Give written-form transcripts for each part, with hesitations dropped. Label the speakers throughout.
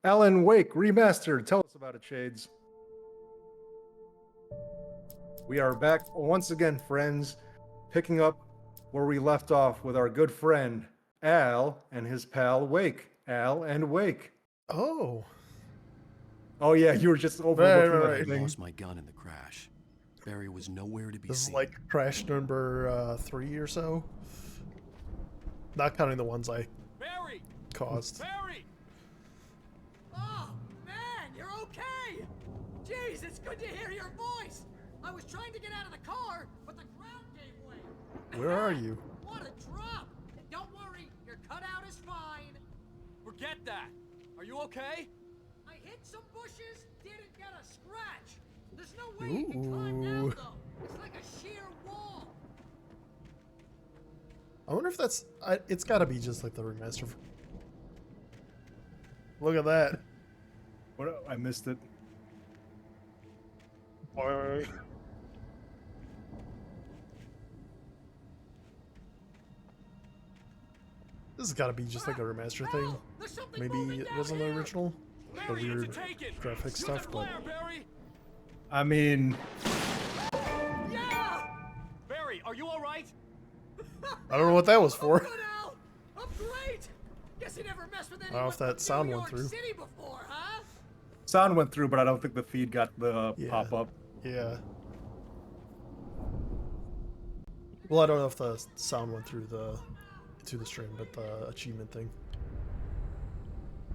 Speaker 1: Alan Wake Remastered. Tell us about it, Shades. We are back once again, friends, picking up where we left off with our good friend Al and his pal Wake. Al and Wake.
Speaker 2: Oh.
Speaker 1: Oh yeah, you were just overlooking
Speaker 2: Right.
Speaker 1: that
Speaker 3: I
Speaker 1: thing.
Speaker 3: lost my gun in the crash. Barry was nowhere to be
Speaker 2: This is
Speaker 3: seen.
Speaker 2: like crash number 3 or so. Not counting the ones I
Speaker 4: Barry!
Speaker 2: caused.
Speaker 4: Barry! Oh, man, you're okay! Jeez, it's good to hear your voice! I was trying to get out of the car, but the ground gave way.
Speaker 2: Where are you?
Speaker 4: What a drop! And don't worry, your cutout is fine. Forget that. Are you okay? I hit some bushes, didn't get a scratch. There's no way you can climb down,
Speaker 2: Ooh.
Speaker 4: though. It's like a sheer wall.
Speaker 2: I wonder if that's... it's gotta be just like the remaster. Look at that.
Speaker 1: What? I missed it.
Speaker 2: This has gotta be just like a remaster thing.
Speaker 4: Hell, there's something
Speaker 2: Maybe
Speaker 4: moving
Speaker 2: it
Speaker 4: down
Speaker 2: wasn't the
Speaker 4: here.
Speaker 2: original. The
Speaker 4: Barry,
Speaker 2: weird
Speaker 4: it's a take-it.
Speaker 2: graphic
Speaker 4: Shoot
Speaker 2: stuff,
Speaker 4: the
Speaker 2: but...
Speaker 4: flare, Barry.
Speaker 1: I mean,
Speaker 4: Yeah! Barry, are you all right?
Speaker 2: I don't know what that was for.
Speaker 4: Good, Al. I'm great. Guess you never messed with
Speaker 2: I don't know
Speaker 4: anyone
Speaker 2: if that
Speaker 4: from
Speaker 2: sound
Speaker 4: New
Speaker 2: went
Speaker 4: York
Speaker 2: through.
Speaker 4: City before, huh?
Speaker 1: sound went through, but I don't think the feed got the
Speaker 2: Yeah.
Speaker 1: pop-up.
Speaker 2: Yeah. Well, I don't know if the sound went through the stream, but the achievement thing.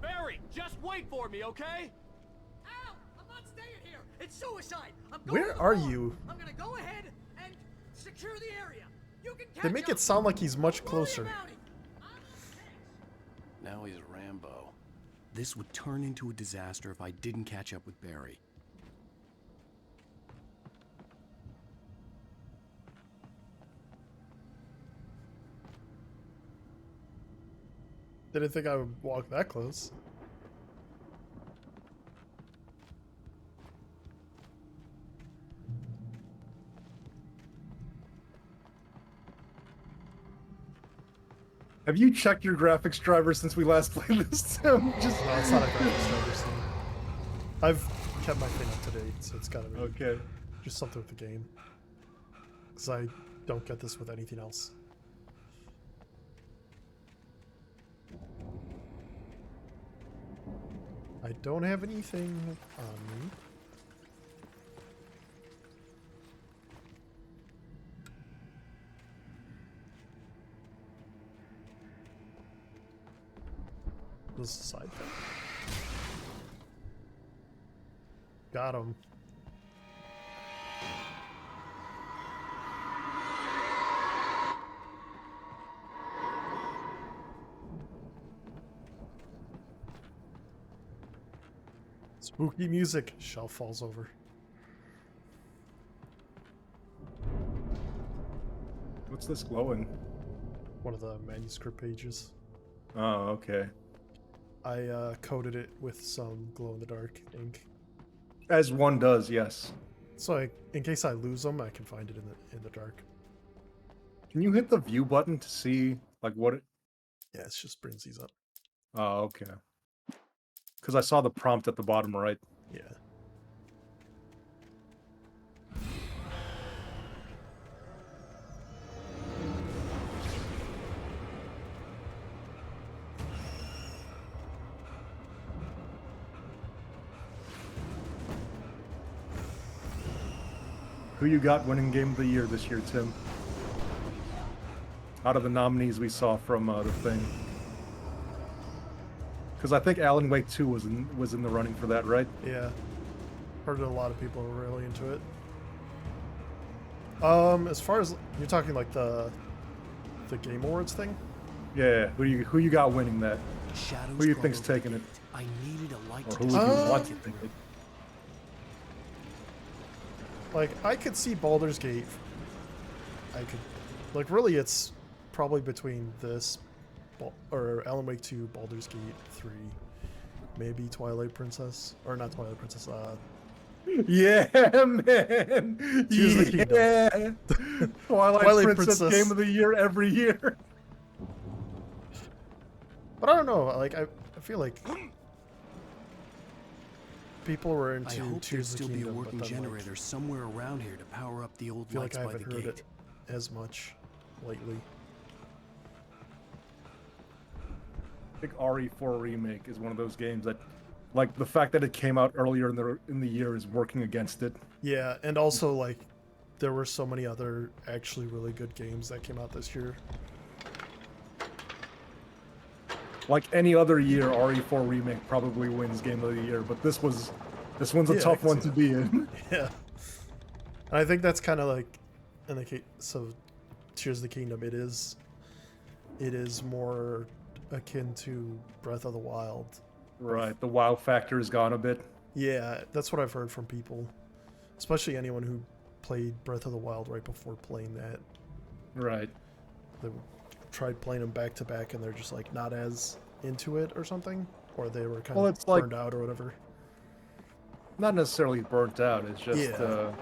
Speaker 4: Barry, just wait for me, okay? Al, I'm not staying here. It's suicide. I'm going
Speaker 2: Where
Speaker 4: to the
Speaker 2: are
Speaker 4: bar.
Speaker 2: you?
Speaker 4: I'm gonna go ahead and secure the area. You can catch
Speaker 2: They make
Speaker 4: up.
Speaker 2: it sound like he's much
Speaker 4: Don't worry
Speaker 2: closer.
Speaker 4: about it. I'm on
Speaker 3: Now he's a Rambo. This would turn into a disaster if I didn't catch up with Barry.
Speaker 2: Didn't think I would walk that close.
Speaker 1: Have you checked your graphics driver since we last played this? Just
Speaker 2: No, it's not a graphics driver thing. I've kept my thing up to date, so it's gotta be
Speaker 1: okay.
Speaker 2: just something with the game. Because I don't get this with anything else. I don't have anything on me. This is a side thing. Got him. Spooky music. Shelf falls over.
Speaker 1: What's this glowing?
Speaker 2: One of the manuscript pages.
Speaker 1: Oh, okay.
Speaker 2: I coated it with some glow-in-the-dark ink.
Speaker 1: As one does, yes.
Speaker 2: So in case I lose them, I can find it in the dark.
Speaker 1: Can you hit the view button to see like what it?
Speaker 2: Yeah, it just brings these up.
Speaker 1: Oh, okay. Because I saw the prompt at the bottom right.
Speaker 2: Yeah.
Speaker 1: Who you got winning game of the year this year, Tim? Out of the nominees we saw from the thing. Because I think Alan Wake 2 was in the running for that, right?
Speaker 2: Yeah. Heard a lot of people were really into it. As far as you're talking like the Game Awards thing?
Speaker 1: Yeah. Who you got winning that?
Speaker 3: Shadows
Speaker 1: Who you
Speaker 3: crawl
Speaker 1: think's
Speaker 3: over
Speaker 1: taking
Speaker 3: the
Speaker 1: it?
Speaker 3: gate. I needed a light
Speaker 1: Or
Speaker 3: to
Speaker 1: who would you
Speaker 2: Uh,
Speaker 1: want to think it?
Speaker 2: Like, I could see Baldur's Gate. I could... Like, really, it's probably between this... or Alan Wake 2, Baldur's Gate 3, maybe Twilight Princess. Or not Twilight Princess,
Speaker 1: Yeah, man.
Speaker 2: Tears of the Kingdom.
Speaker 1: Yeah. Twilight Princess game of the year every year.
Speaker 2: But I don't know, like, I feel like people were
Speaker 3: I
Speaker 2: into
Speaker 3: hope there'd
Speaker 2: Tears of
Speaker 3: still
Speaker 2: the
Speaker 3: be a
Speaker 2: Kingdom,
Speaker 3: working
Speaker 2: but then, like,
Speaker 3: generator somewhere around here to power up the old
Speaker 2: I feel
Speaker 3: lights
Speaker 2: like I
Speaker 3: by the
Speaker 2: haven't heard
Speaker 3: gate.
Speaker 2: it as much lately.
Speaker 1: I think RE4 Remake is one of those games that, like, the fact that it came out earlier in the year is working against it.
Speaker 2: Yeah, and also like there were so many other actually really good games that came out this year.
Speaker 1: Like any other year, RE4 Remake probably wins Game of the Year, but this one's a
Speaker 2: Yeah, I
Speaker 1: tough
Speaker 2: can
Speaker 1: one
Speaker 2: see
Speaker 1: to
Speaker 2: that.
Speaker 1: be in.
Speaker 2: Yeah, and I think that's kind of like in the case of Tears of the Kingdom, it is more akin to Breath of the Wild.
Speaker 1: Right, the wow factor is gone a bit.
Speaker 2: Yeah, that's what I've heard from people, especially anyone who played Breath of the Wild right before playing that.
Speaker 1: Right.
Speaker 2: They tried playing them back to back and they're just like not as into it or something, or they were kind
Speaker 1: Well,
Speaker 2: of
Speaker 1: it's like
Speaker 2: burned out or whatever.
Speaker 1: not necessarily burnt out. It's just
Speaker 2: Yeah.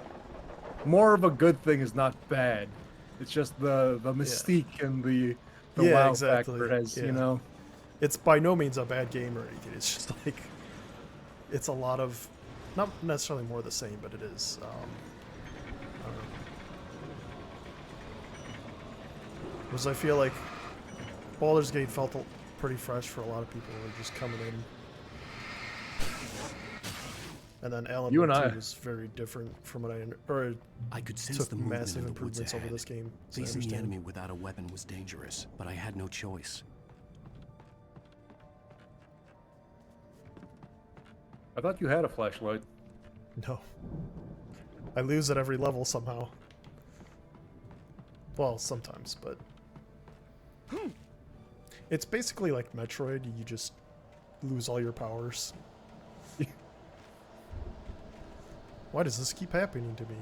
Speaker 1: more of a good thing is not bad. It's just the mystique and the
Speaker 2: Yeah,
Speaker 1: wow
Speaker 2: exactly.
Speaker 1: factor has, you
Speaker 2: Yeah.
Speaker 1: know.
Speaker 2: It's by no means a bad game or anything. It's just like it's a lot of not necessarily more of the same, but it is. I don't know. Because I feel like Baldur's Gate felt pretty fresh for a lot of people who were just coming in. And then Alan
Speaker 1: You
Speaker 2: Wake
Speaker 1: and I-
Speaker 2: 2 was very different from what or
Speaker 3: I could sense
Speaker 2: took
Speaker 3: the movement
Speaker 2: massive
Speaker 3: in the woods
Speaker 2: improvements over
Speaker 3: ahead.
Speaker 2: this game. So I
Speaker 3: Facing the
Speaker 2: understand.
Speaker 3: enemy without a weapon was dangerous, but I had no choice.
Speaker 1: I thought you had a flashlight.
Speaker 2: No. I lose at every level somehow. Well, sometimes, but... It's basically like Metroid, you just lose all your powers. Why does this keep happening to me?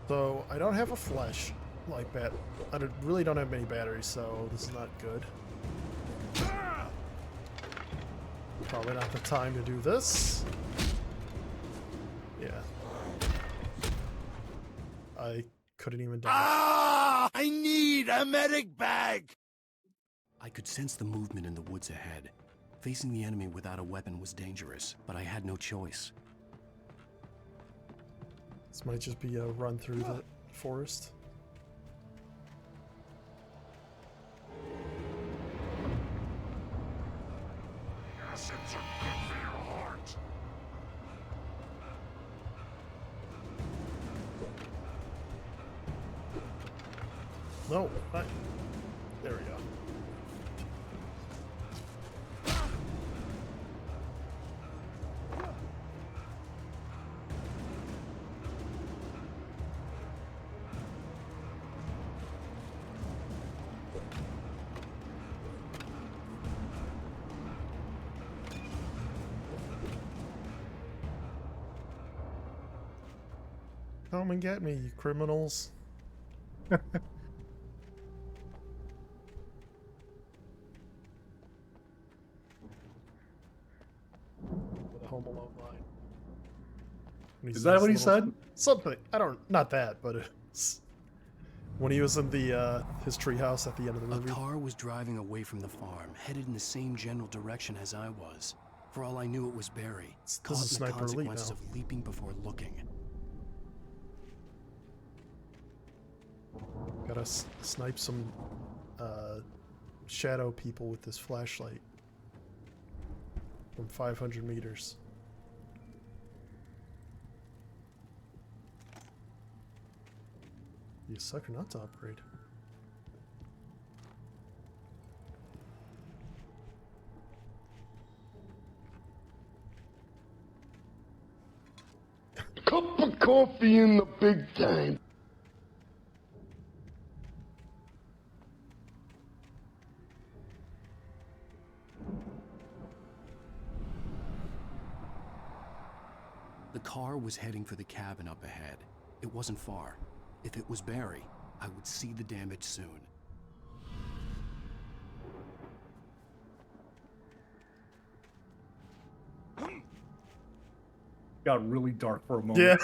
Speaker 2: So, I don't have a flash like that. Really don't have many batteries, so this is not good. Probably not the time to do this. Yeah. I couldn't even dodge.
Speaker 5: Ah! I need a medic bag!
Speaker 3: I could sense the movement in the woods ahead. Facing the enemy without a weapon was dangerous, but I had no choice.
Speaker 2: This might just be a run through the forest. No, there we go. Come and get me, you criminals. The Home Alone line. When
Speaker 1: Is that what he
Speaker 2: says little-
Speaker 1: said?
Speaker 2: Something. I don't. Not that, but it's when he was in the his treehouse at the end of the
Speaker 3: A
Speaker 2: movie.
Speaker 3: car was driving away from the farm, headed in the same general direction as I was. For all I knew, it was Barry,
Speaker 2: This
Speaker 3: caught
Speaker 2: is
Speaker 3: in the
Speaker 2: Sniper Elite
Speaker 3: consequences
Speaker 2: now.
Speaker 3: of leaping before looking.
Speaker 2: Gotta snipe some shadow people with this flashlight from 500 meters. You sucker not to upgrade.
Speaker 5: Cup of coffee in the big time.
Speaker 3: The car was heading for the cabin up ahead. It wasn't far. If it was Barry, I would see the damage soon.
Speaker 1: Got really dark for a moment.
Speaker 2: Yeah.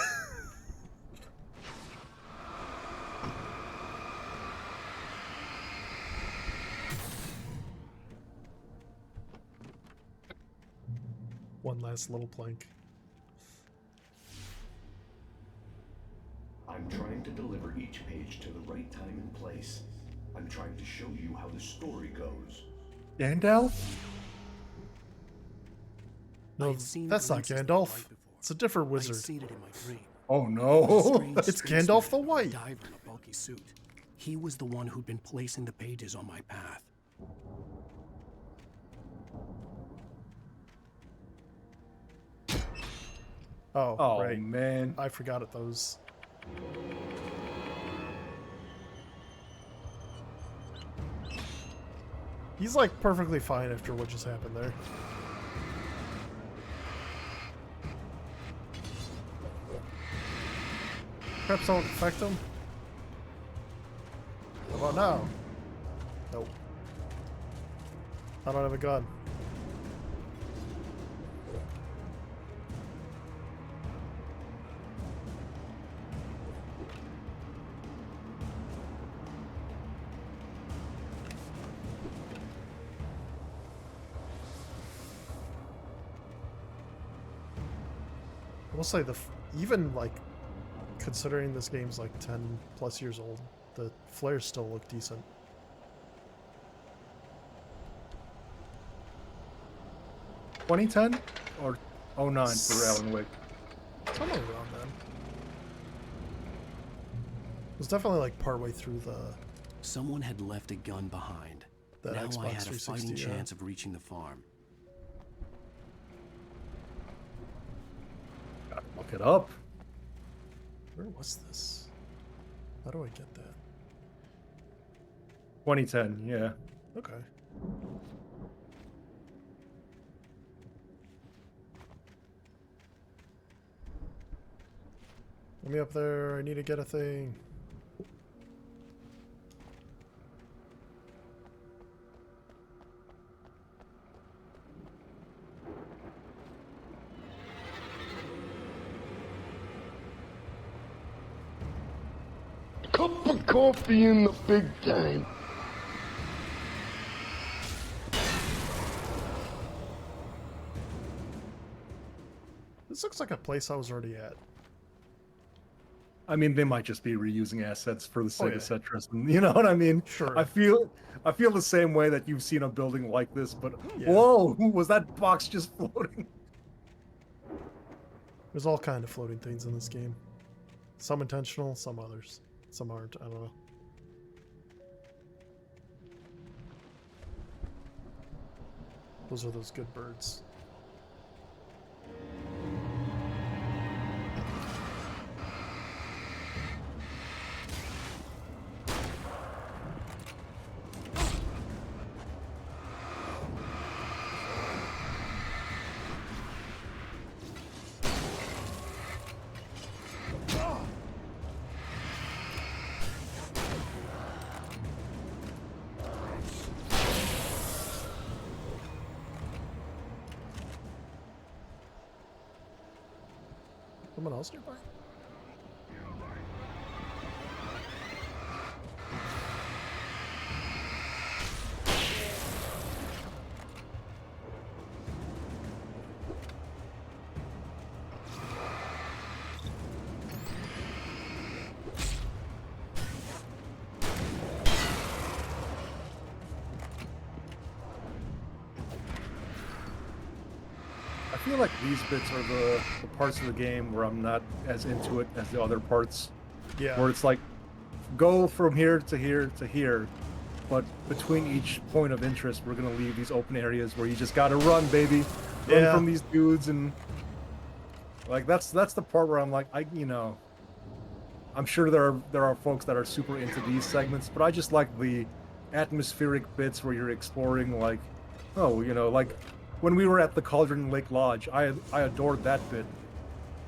Speaker 2: One last little plank.
Speaker 6: I'm trying to deliver each page to the right time and place. I'm trying to show you how the story goes.
Speaker 1: Gandalf?
Speaker 2: No,
Speaker 3: I'd seen
Speaker 2: that's not
Speaker 3: glimpses of
Speaker 2: Gandalf.
Speaker 3: the light before.
Speaker 2: It's a different
Speaker 3: I'd
Speaker 2: wizard.
Speaker 3: seen it in my dream.
Speaker 1: Oh
Speaker 3: A
Speaker 1: no.
Speaker 3: strange
Speaker 2: It's
Speaker 3: spaceman,
Speaker 2: Gandalf the
Speaker 3: a
Speaker 2: White.
Speaker 3: diver in a bulky suit. He was the one who'd been placing the pages on my path.
Speaker 2: Oh,
Speaker 1: Oh
Speaker 2: right.
Speaker 1: man.
Speaker 2: I forgot at those. He's like perfectly fine after what just happened there. Perhaps don't affect him. How about now? Nope. I don't have a gun. I will say even like considering this game's like 10 plus years old, the flares still look decent.
Speaker 1: (2010) or 09 for Alan Wake?
Speaker 2: Somewhere around then. It was definitely like partway through the
Speaker 3: Someone had left a gun behind.
Speaker 2: That
Speaker 3: now I
Speaker 2: Xbox
Speaker 3: had a
Speaker 2: 360,
Speaker 3: fighting
Speaker 2: yeah.
Speaker 3: chance of reaching the farm.
Speaker 1: Gotta look it up.
Speaker 2: Where was this? How do I get that?
Speaker 1: 2010, yeah.
Speaker 2: Okay. Let me up there. I need to get a thing.
Speaker 5: Cup of coffee in the big time.
Speaker 2: This looks like a place I was already at.
Speaker 1: I mean, they might just be reusing assets for the sake
Speaker 2: yeah.
Speaker 1: of Cetrus, and you know what I mean?
Speaker 2: Sure.
Speaker 1: I feel the same way that you've seen a building like this, but
Speaker 2: Yeah.
Speaker 1: whoa, was that box just floating?
Speaker 2: There's all kind of floating things in this game. Some intentional, some others. Some aren't. I don't know. Those are those good birds. Someone else nearby?
Speaker 1: I feel like these bits are the parts of the game where I'm not as into it as the other parts.
Speaker 2: Yeah.
Speaker 1: Where it's like, go from here to here to here, but between each point of interest, we're gonna leave these open areas where you just gotta run, baby, run
Speaker 2: Yeah.
Speaker 1: from these dudes, and like that's the part where I'm like, I'm sure there are folks that are super into these segments, but I just like the atmospheric bits where you're exploring, like, oh, like when we were at the Cauldron Lake Lodge, I adored that bit,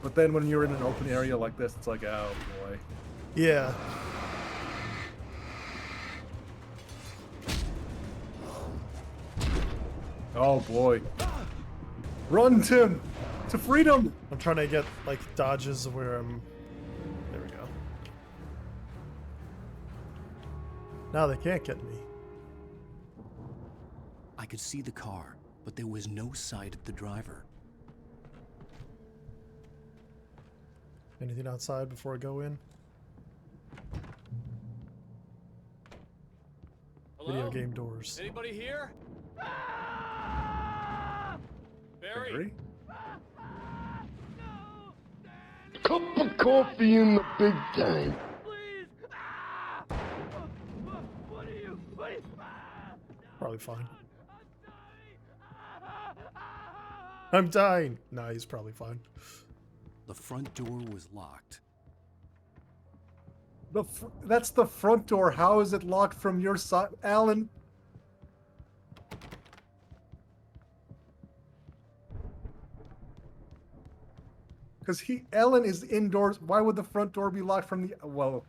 Speaker 1: but then when you're in an open area like this, it's like, oh boy.
Speaker 2: Yeah.
Speaker 1: Oh boy. Run, Tim! To freedom!
Speaker 2: I'm trying to get like dodges where I'm. There we go. Now they can't get me.
Speaker 3: I could see the car, but there was no sight of the driver.
Speaker 2: Anything outside before I go in?
Speaker 4: Hello?
Speaker 2: Video game doors.
Speaker 4: Anybody here? Barry?
Speaker 1: Barry?
Speaker 5: Cup of coffee in the big time.
Speaker 2: Probably fine. I'm dying. Nah, he's probably fine.
Speaker 3: The front door was locked.
Speaker 1: That's the front door. How is it locked from your side, Alan? Because Alan is indoors. Why would the front door be locked from the? Well,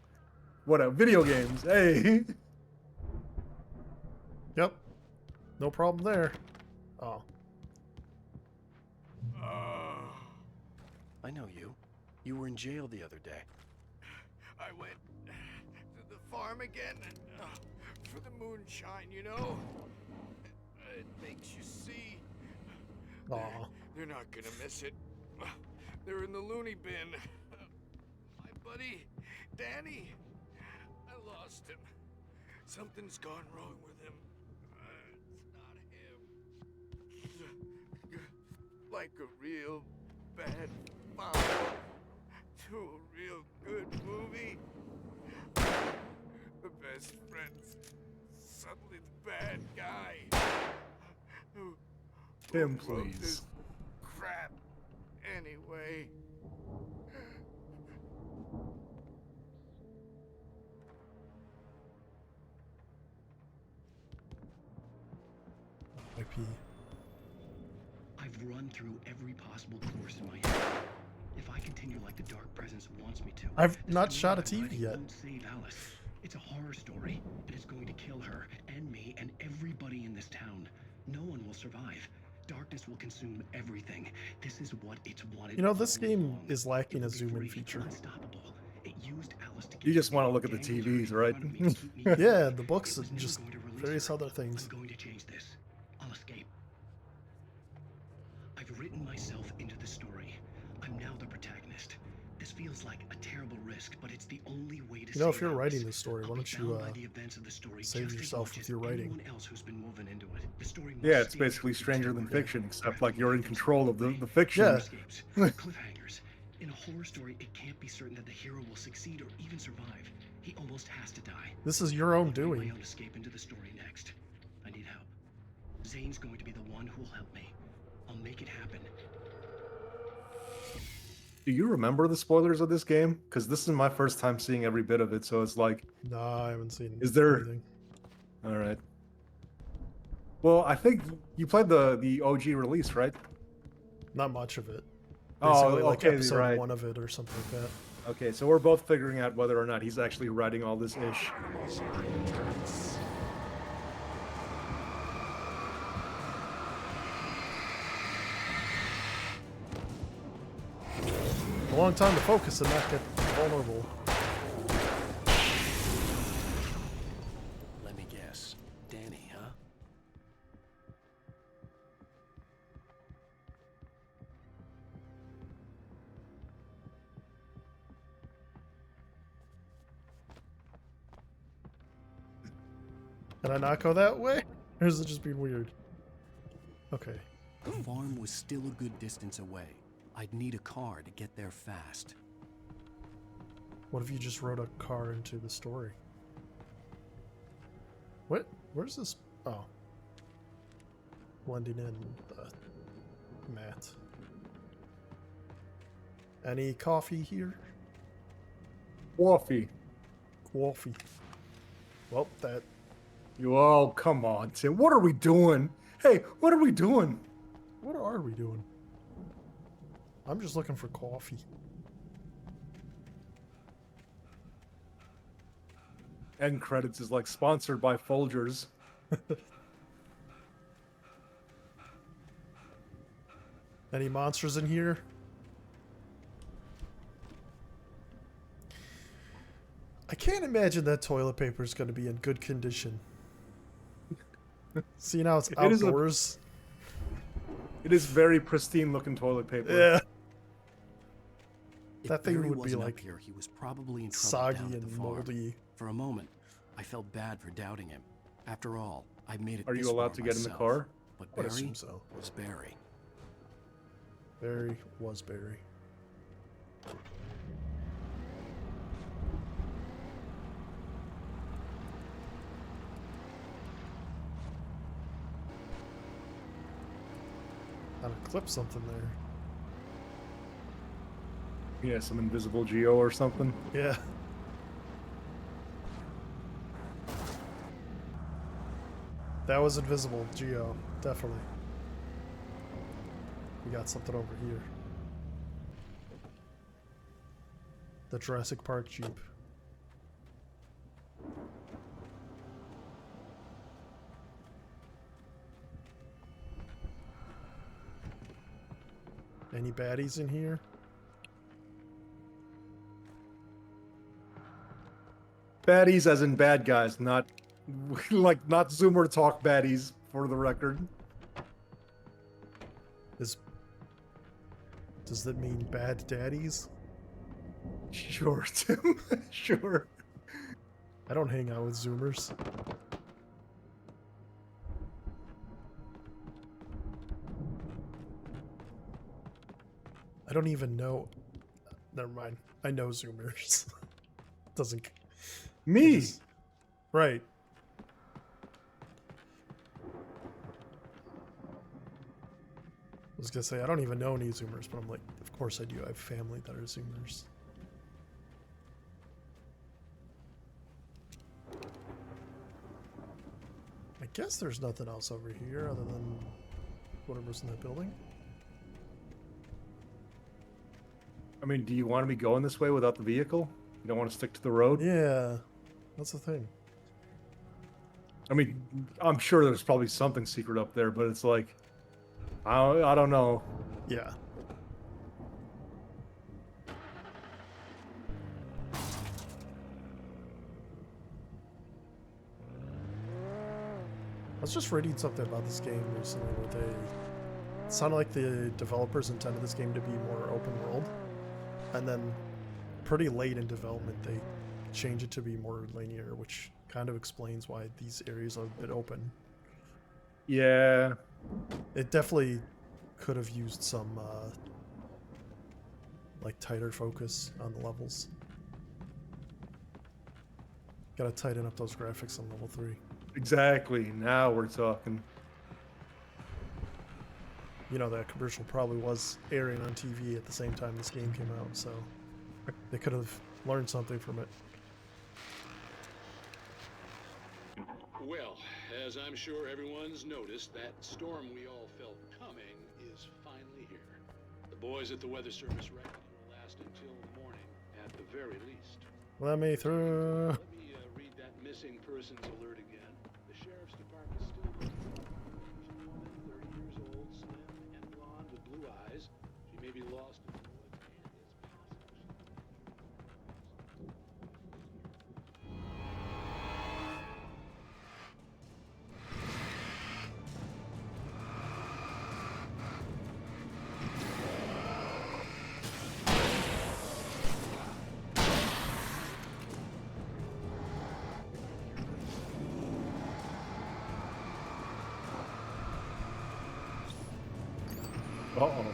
Speaker 1: what? Video games. Hey.
Speaker 2: Yep. No problem there. Oh.
Speaker 3: I know you. You were in jail the other day.
Speaker 7: I went to the farm again for the moonshine, you know? It makes you see.
Speaker 2: Aw.
Speaker 7: They're not gonna miss it. They're in the loony bin. My buddy, Danny, I lost him. Something's gone wrong with him. It's not him. Like a real bad follow to a real good movie. The best friend's suddenly the bad guy. Who
Speaker 1: Tim,
Speaker 7: wrote
Speaker 1: please.
Speaker 7: this crap anyway.
Speaker 2: IP.
Speaker 3: I've run through every possible course in my head. If I continue like the Dark Presence wants me to,
Speaker 2: I've
Speaker 3: the
Speaker 2: not
Speaker 3: story
Speaker 2: shot a
Speaker 3: I'm
Speaker 2: TV
Speaker 3: writing
Speaker 2: yet.
Speaker 3: won't save Alice. It's a horror story, and it's going to kill her and me and everybody in this town. No one will survive. Darkness will consume everything. This is what it's wanted.
Speaker 2: You know, this
Speaker 3: all
Speaker 2: game
Speaker 3: along.
Speaker 2: is lacking
Speaker 3: It
Speaker 2: a
Speaker 3: will be
Speaker 2: zoom-in
Speaker 3: free,
Speaker 2: feature.
Speaker 3: unstoppable. It used Alice to
Speaker 1: You
Speaker 3: get
Speaker 1: just want to
Speaker 3: me,
Speaker 1: look at the
Speaker 3: dangled her
Speaker 1: TVs,
Speaker 3: in
Speaker 1: right?
Speaker 3: front of me to keep me here.
Speaker 2: Yeah, the books
Speaker 3: It
Speaker 2: and
Speaker 3: was
Speaker 2: just
Speaker 3: never going to release
Speaker 2: various
Speaker 3: her.
Speaker 2: other things.
Speaker 3: I'm going to change this. I'll escape. I've written myself into the story. I'm now the protagonist. This feels like a terrible risk, but it's the only way to
Speaker 2: You know, if
Speaker 3: save
Speaker 2: you're
Speaker 3: Alice.
Speaker 2: writing this story, why
Speaker 3: I'll be
Speaker 2: don't you,
Speaker 3: bound by the events of the story
Speaker 2: save
Speaker 3: just as
Speaker 2: yourself
Speaker 3: much
Speaker 2: with
Speaker 3: as
Speaker 2: your writing?
Speaker 3: anyone else who's been woven into it. The story must
Speaker 1: Yeah, it's
Speaker 3: speak
Speaker 1: basically
Speaker 3: to
Speaker 1: Stranger Than
Speaker 3: each
Speaker 1: Fiction,
Speaker 3: other.
Speaker 1: except like you're in control of the fiction.
Speaker 2: Yeah.
Speaker 3: Escapes, cliffhangers. In a horror story, it can't be certain that the hero will succeed or even survive. He almost has to die.
Speaker 2: This is your own
Speaker 3: I'll write
Speaker 2: doing.
Speaker 3: my own escape into the story next. I need help. Zane's going to be the one who will help me. I'll make it happen.
Speaker 1: Do you remember the spoilers of this game? Because this is my first time seeing every bit of it, so it's like,
Speaker 2: No, I haven't seen
Speaker 1: Is there-
Speaker 2: anything.
Speaker 1: all right. Well, I think you played the OG release, right?
Speaker 2: Not much of it.
Speaker 1: Oh,
Speaker 2: Basically, like
Speaker 1: okay,
Speaker 2: episode
Speaker 1: right.
Speaker 2: 1 of it or something like that.
Speaker 1: Okay, so we're both figuring out whether or not he's actually writing all this ish.
Speaker 2: A long time to focus and not get vulnerable.
Speaker 3: Let me guess. Danny, huh?
Speaker 2: Can I not go that way? Or is it just being weird? Okay.
Speaker 3: The farm was still a good distance away. I'd need a car to get there fast.
Speaker 2: What if you just wrote a car into the story? What? Where's this? Oh. Blending in the mat. Any coffee here?
Speaker 1: Coffee.
Speaker 2: Coffee. Well, that.
Speaker 1: Oh, come on, Tim. What are we doing? Hey, what are we doing?
Speaker 2: What are we doing? I'm just looking for coffee.
Speaker 1: End credits is like sponsored by Folgers.
Speaker 2: Any monsters in here? I can't imagine that toilet paper is going to be in good condition. Seeing how it's
Speaker 1: It is a-
Speaker 2: outdoors.
Speaker 1: It is very pristine looking toilet paper.
Speaker 2: Yeah.
Speaker 3: If
Speaker 2: That thing
Speaker 3: Barry
Speaker 2: would be
Speaker 3: wasn't up
Speaker 2: like
Speaker 3: here, he was probably in trouble
Speaker 2: soggy
Speaker 3: down at the
Speaker 2: and
Speaker 3: farm.
Speaker 2: moldy.
Speaker 3: For a moment, I felt bad for doubting him. After all, I made it.
Speaker 1: Are
Speaker 3: this
Speaker 1: you allowed
Speaker 3: far
Speaker 1: to get in the
Speaker 3: myself.
Speaker 1: car?
Speaker 3: But
Speaker 2: I would
Speaker 3: Barry
Speaker 2: assume so.
Speaker 3: was Barry.
Speaker 2: Barry was Barry. Gotta clip something there.
Speaker 1: Yeah, some invisible Geo or something.
Speaker 2: Yeah. That was invisible, Geo. Definitely. We got something over here. The Jurassic Park Jeep. Any baddies in here?
Speaker 1: Baddies as in bad guys, not like not Zoomer talk baddies for the record.
Speaker 2: Does that mean bad daddies?
Speaker 1: Sure, Tim. Sure.
Speaker 2: I don't hang out with Zoomers. I don't even know. Never mind. I know Zoomers. Doesn't.
Speaker 1: Me.
Speaker 2: Right. I was gonna say I don't even know any Zoomers, but I'm like, of course I do. I have family that are Zoomers. I guess there's nothing else over here other than whatever's in that building.
Speaker 1: I mean, do you want to be going this way without the vehicle? You don't want to stick to the road?
Speaker 2: Yeah, that's the thing.
Speaker 1: I mean, I'm sure there's probably something secret up there, but it's like, I don't know.
Speaker 2: Yeah. I was just reading something about this game recently where it sounded like the developers intended this game to be more open world, and then pretty late in development they changed it to be more linear, which kind of explains why these areas are a bit open.
Speaker 1: Yeah.
Speaker 2: It definitely could have used some like tighter focus on the levels. Gotta tighten up those graphics on level 3.
Speaker 1: Exactly. Now we're talking.
Speaker 2: You know, that commercial probably was airing on TV at the same time this game came out, so they could have learned something from it.
Speaker 8: Well, as I'm sure everyone's noticed, that storm we all felt coming is finally here. The boys at the Weather Service reckon it will last until the morning, at the very least.
Speaker 2: Let me through.
Speaker 8: Let me read that missing persons alert again. The Sheriff's Department is still looking for a woman, 30 years old, slim and blonde with blue eyes. She may be lost in the woods and is
Speaker 1: Uh-oh.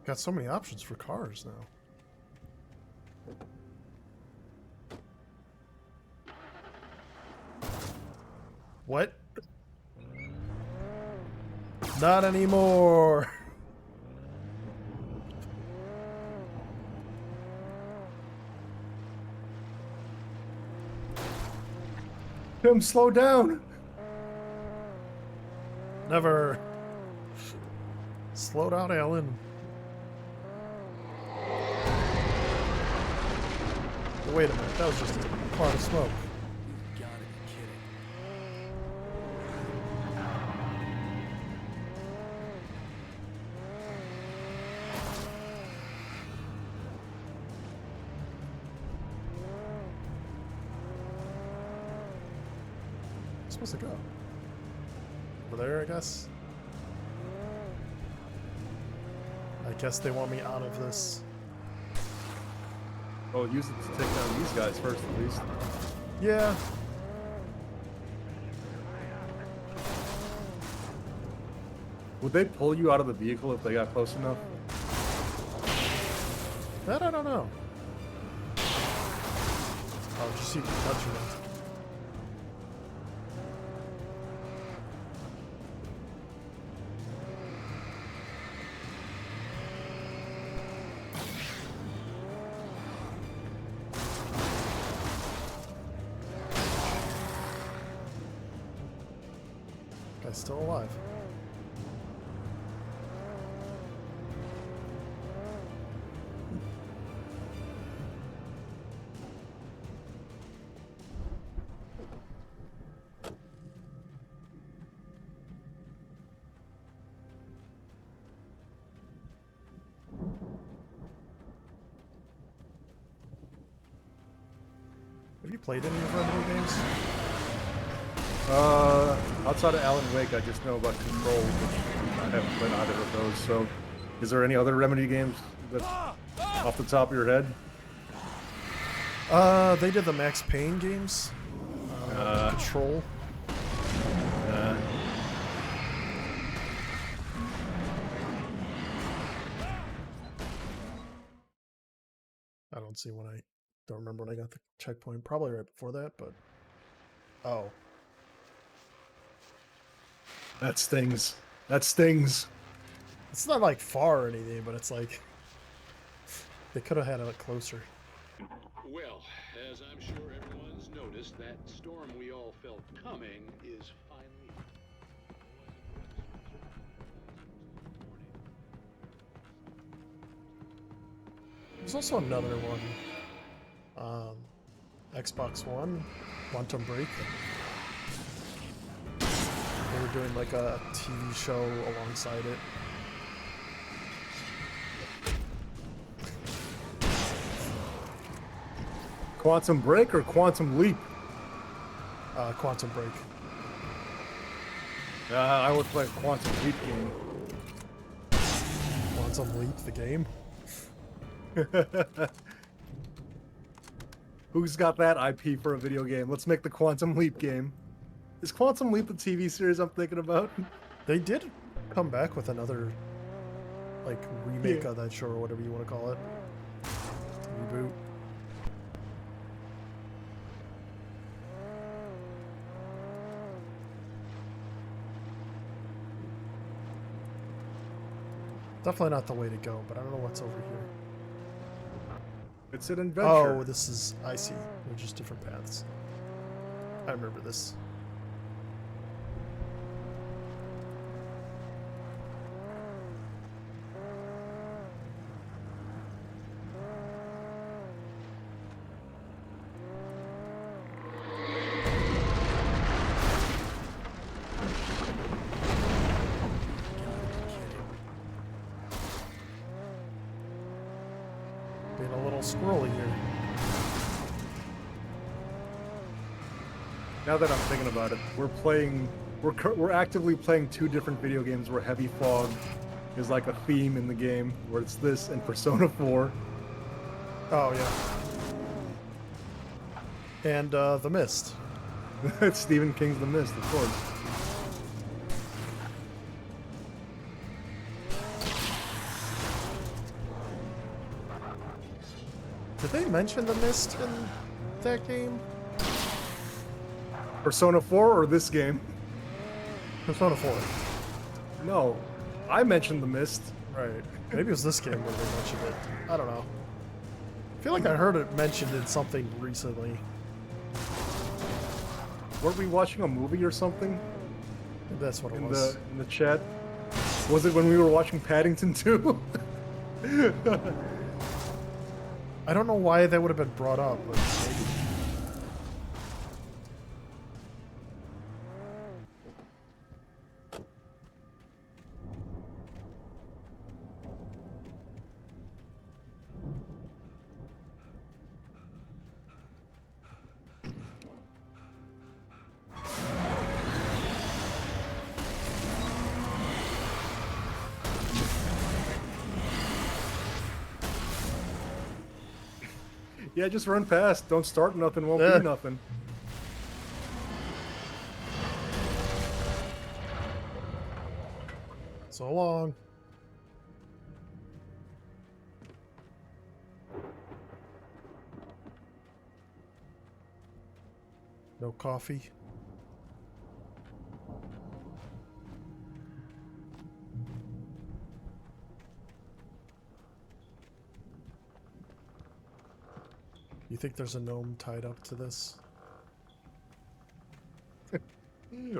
Speaker 2: Got so many options for cars now. What? Not anymore.
Speaker 1: Tim, slow down.
Speaker 2: Never. Slow down, Alan. Wait a minute, that was just a cloud of smoke.
Speaker 3: You gotta be kidding.
Speaker 2: supposed to go? Over there, I guess? I guess they want me out of this.
Speaker 1: Oh, use it to take down these guys first, at least.
Speaker 2: Yeah.
Speaker 1: Would they pull you out of the vehicle if they got close enough?
Speaker 2: That I don't know. Oh, just you touching it. Guy's still alive. Have you played any of Remedy games?
Speaker 1: Outside of Alan Wake, I just know about Control, which I haven't played either of those. So, is there any other Remedy games that, off the top of your head?
Speaker 2: They did the Max Payne games. Control. I don't see when I don't remember when I got the checkpoint. Probably right before that, but oh,
Speaker 1: That stings. That stings.
Speaker 2: it's not like far or anything, but it's like they could have had it closer.
Speaker 8: Well, as I'm sure everyone's noticed, that storm we all felt coming is finally here.
Speaker 2: There's also another one. Xbox One, Quantum Break. They were doing like a TV show alongside it.
Speaker 1: Quantum Break or Quantum Leap?
Speaker 2: Quantum Break.
Speaker 1: I would play a Quantum Leap game.
Speaker 2: Quantum Leap, the game.
Speaker 1: Who's got that IP for a video game? Let's make the Quantum Leap game. Is Quantum Leap the TV series I'm thinking about?
Speaker 2: They did come back with another, like, remake of that show or whatever you want to call it. Reboot. Definitely not the way to go, but I don't know what's over here.
Speaker 1: It's an adventure.
Speaker 2: Oh, this is... I see. They're just different paths. I remember this. Being a little squirrely here.
Speaker 1: Now that I'm thinking about it, we're actively playing two different video games where heavy fog is like a theme in the game, where it's this and Persona 4.
Speaker 2: Oh, yeah. And, The Mist.
Speaker 1: It's Stephen King's The Mist, of course.
Speaker 2: Did they mention The Mist in that game?
Speaker 1: Persona 4 or this game?
Speaker 2: Persona 4.
Speaker 1: No, I mentioned The Mist.
Speaker 2: Right. Maybe it was this game where they mentioned it. I don't know. I feel like I heard it mentioned in something recently.
Speaker 1: Weren't we watching a movie or something
Speaker 2: Maybe that's what it was.
Speaker 1: in the chat? Was it when we were watching Paddington 2?
Speaker 2: I don't know why that would have been brought up, but maybe.
Speaker 1: Yeah, just run past. Don't start nothing, won't
Speaker 2: Yeah.
Speaker 1: be nothing.
Speaker 2: So long. No coffee. You think there's a gnome tied up to this?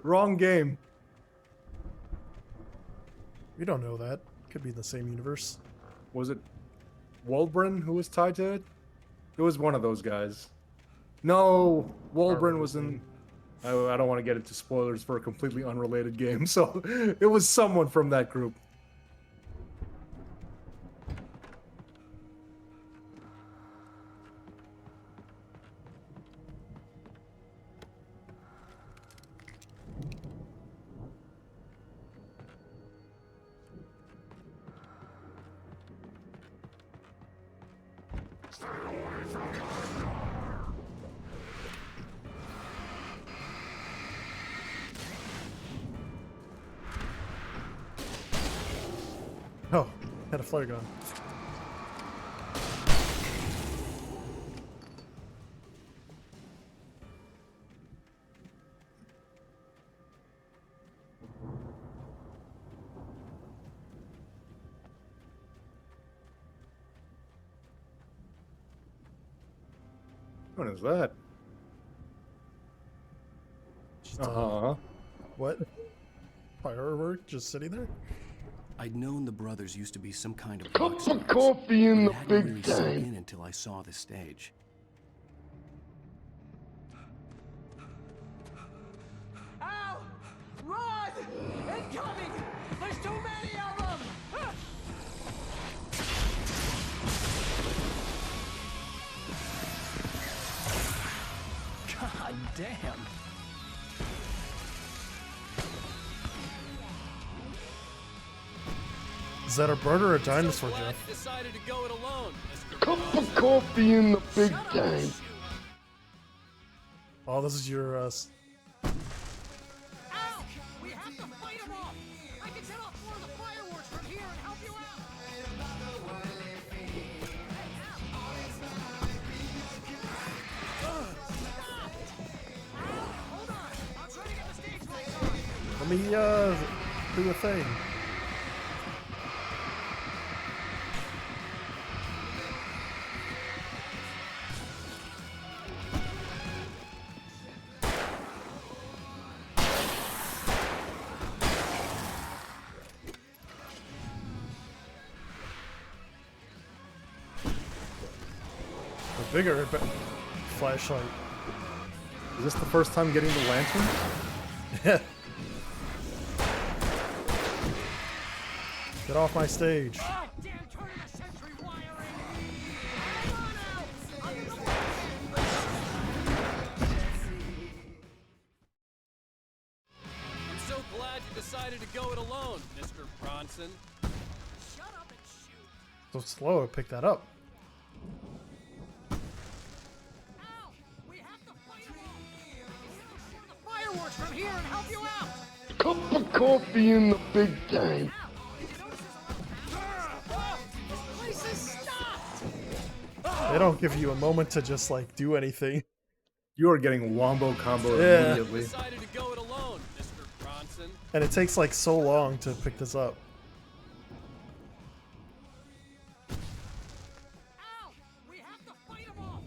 Speaker 1: Wrong game.
Speaker 2: We don't know that. Could be in the same universe.
Speaker 1: Was it Waldbrun who was tied to it? It was one of those guys. No, Waldbrun was in... I don't want to get into spoilers for a completely unrelated game, so it was someone from that group.
Speaker 2: Oh, had a flare gun.
Speaker 1: What is that?
Speaker 2: Just,
Speaker 1: Uh-huh.
Speaker 2: What? Firework just sitting there?
Speaker 3: I'd known the brothers used to be some kind of
Speaker 5: Cup
Speaker 3: rock
Speaker 5: of coffee in
Speaker 3: but
Speaker 5: the
Speaker 3: it hadn't
Speaker 5: big
Speaker 3: really sunk
Speaker 5: time.
Speaker 3: in until I saw the stage.
Speaker 4: Ow! Run! Incoming! There's too many of them! God damn!
Speaker 2: Is that a bird or a dinosaur,
Speaker 4: So glad
Speaker 2: Jeff?
Speaker 4: you decided to go it alone, Mr.
Speaker 5: Cup
Speaker 4: Bronson.
Speaker 5: of coffee in the big
Speaker 4: Shut up and
Speaker 5: time.
Speaker 4: shoot.
Speaker 2: Oh, this is your,
Speaker 4: Ow! We have to fight them off! I can set off more of the fireworks from here and help you out! Hold on! I'll try to get the stage lights on!
Speaker 2: let me, do a thing. A bigger flashlight.
Speaker 1: Is this the first time getting the lantern?
Speaker 2: Yeah. Get off my stage.
Speaker 4: Oh, damn turn of the century wiring! Come on out! I'm in the way! I'm so glad you decided to go it alone, Mr. Bronson. Shut up and shoot!
Speaker 2: So slow to pick that up.
Speaker 4: Ow! We have to fight them off! More of the fireworks from here and help you out!
Speaker 5: Cup of coffee in the big time.
Speaker 4: Ow! Did you notice there's a lot of This place is stopped!
Speaker 2: They don't give you a moment to just like do anything.
Speaker 1: You are getting wombo combo
Speaker 2: Yeah.
Speaker 1: immediately.
Speaker 4: Decided to go it alone, Mr. Bronson.
Speaker 2: And it takes like so long to pick this up.
Speaker 4: Ow! We have to fight them off!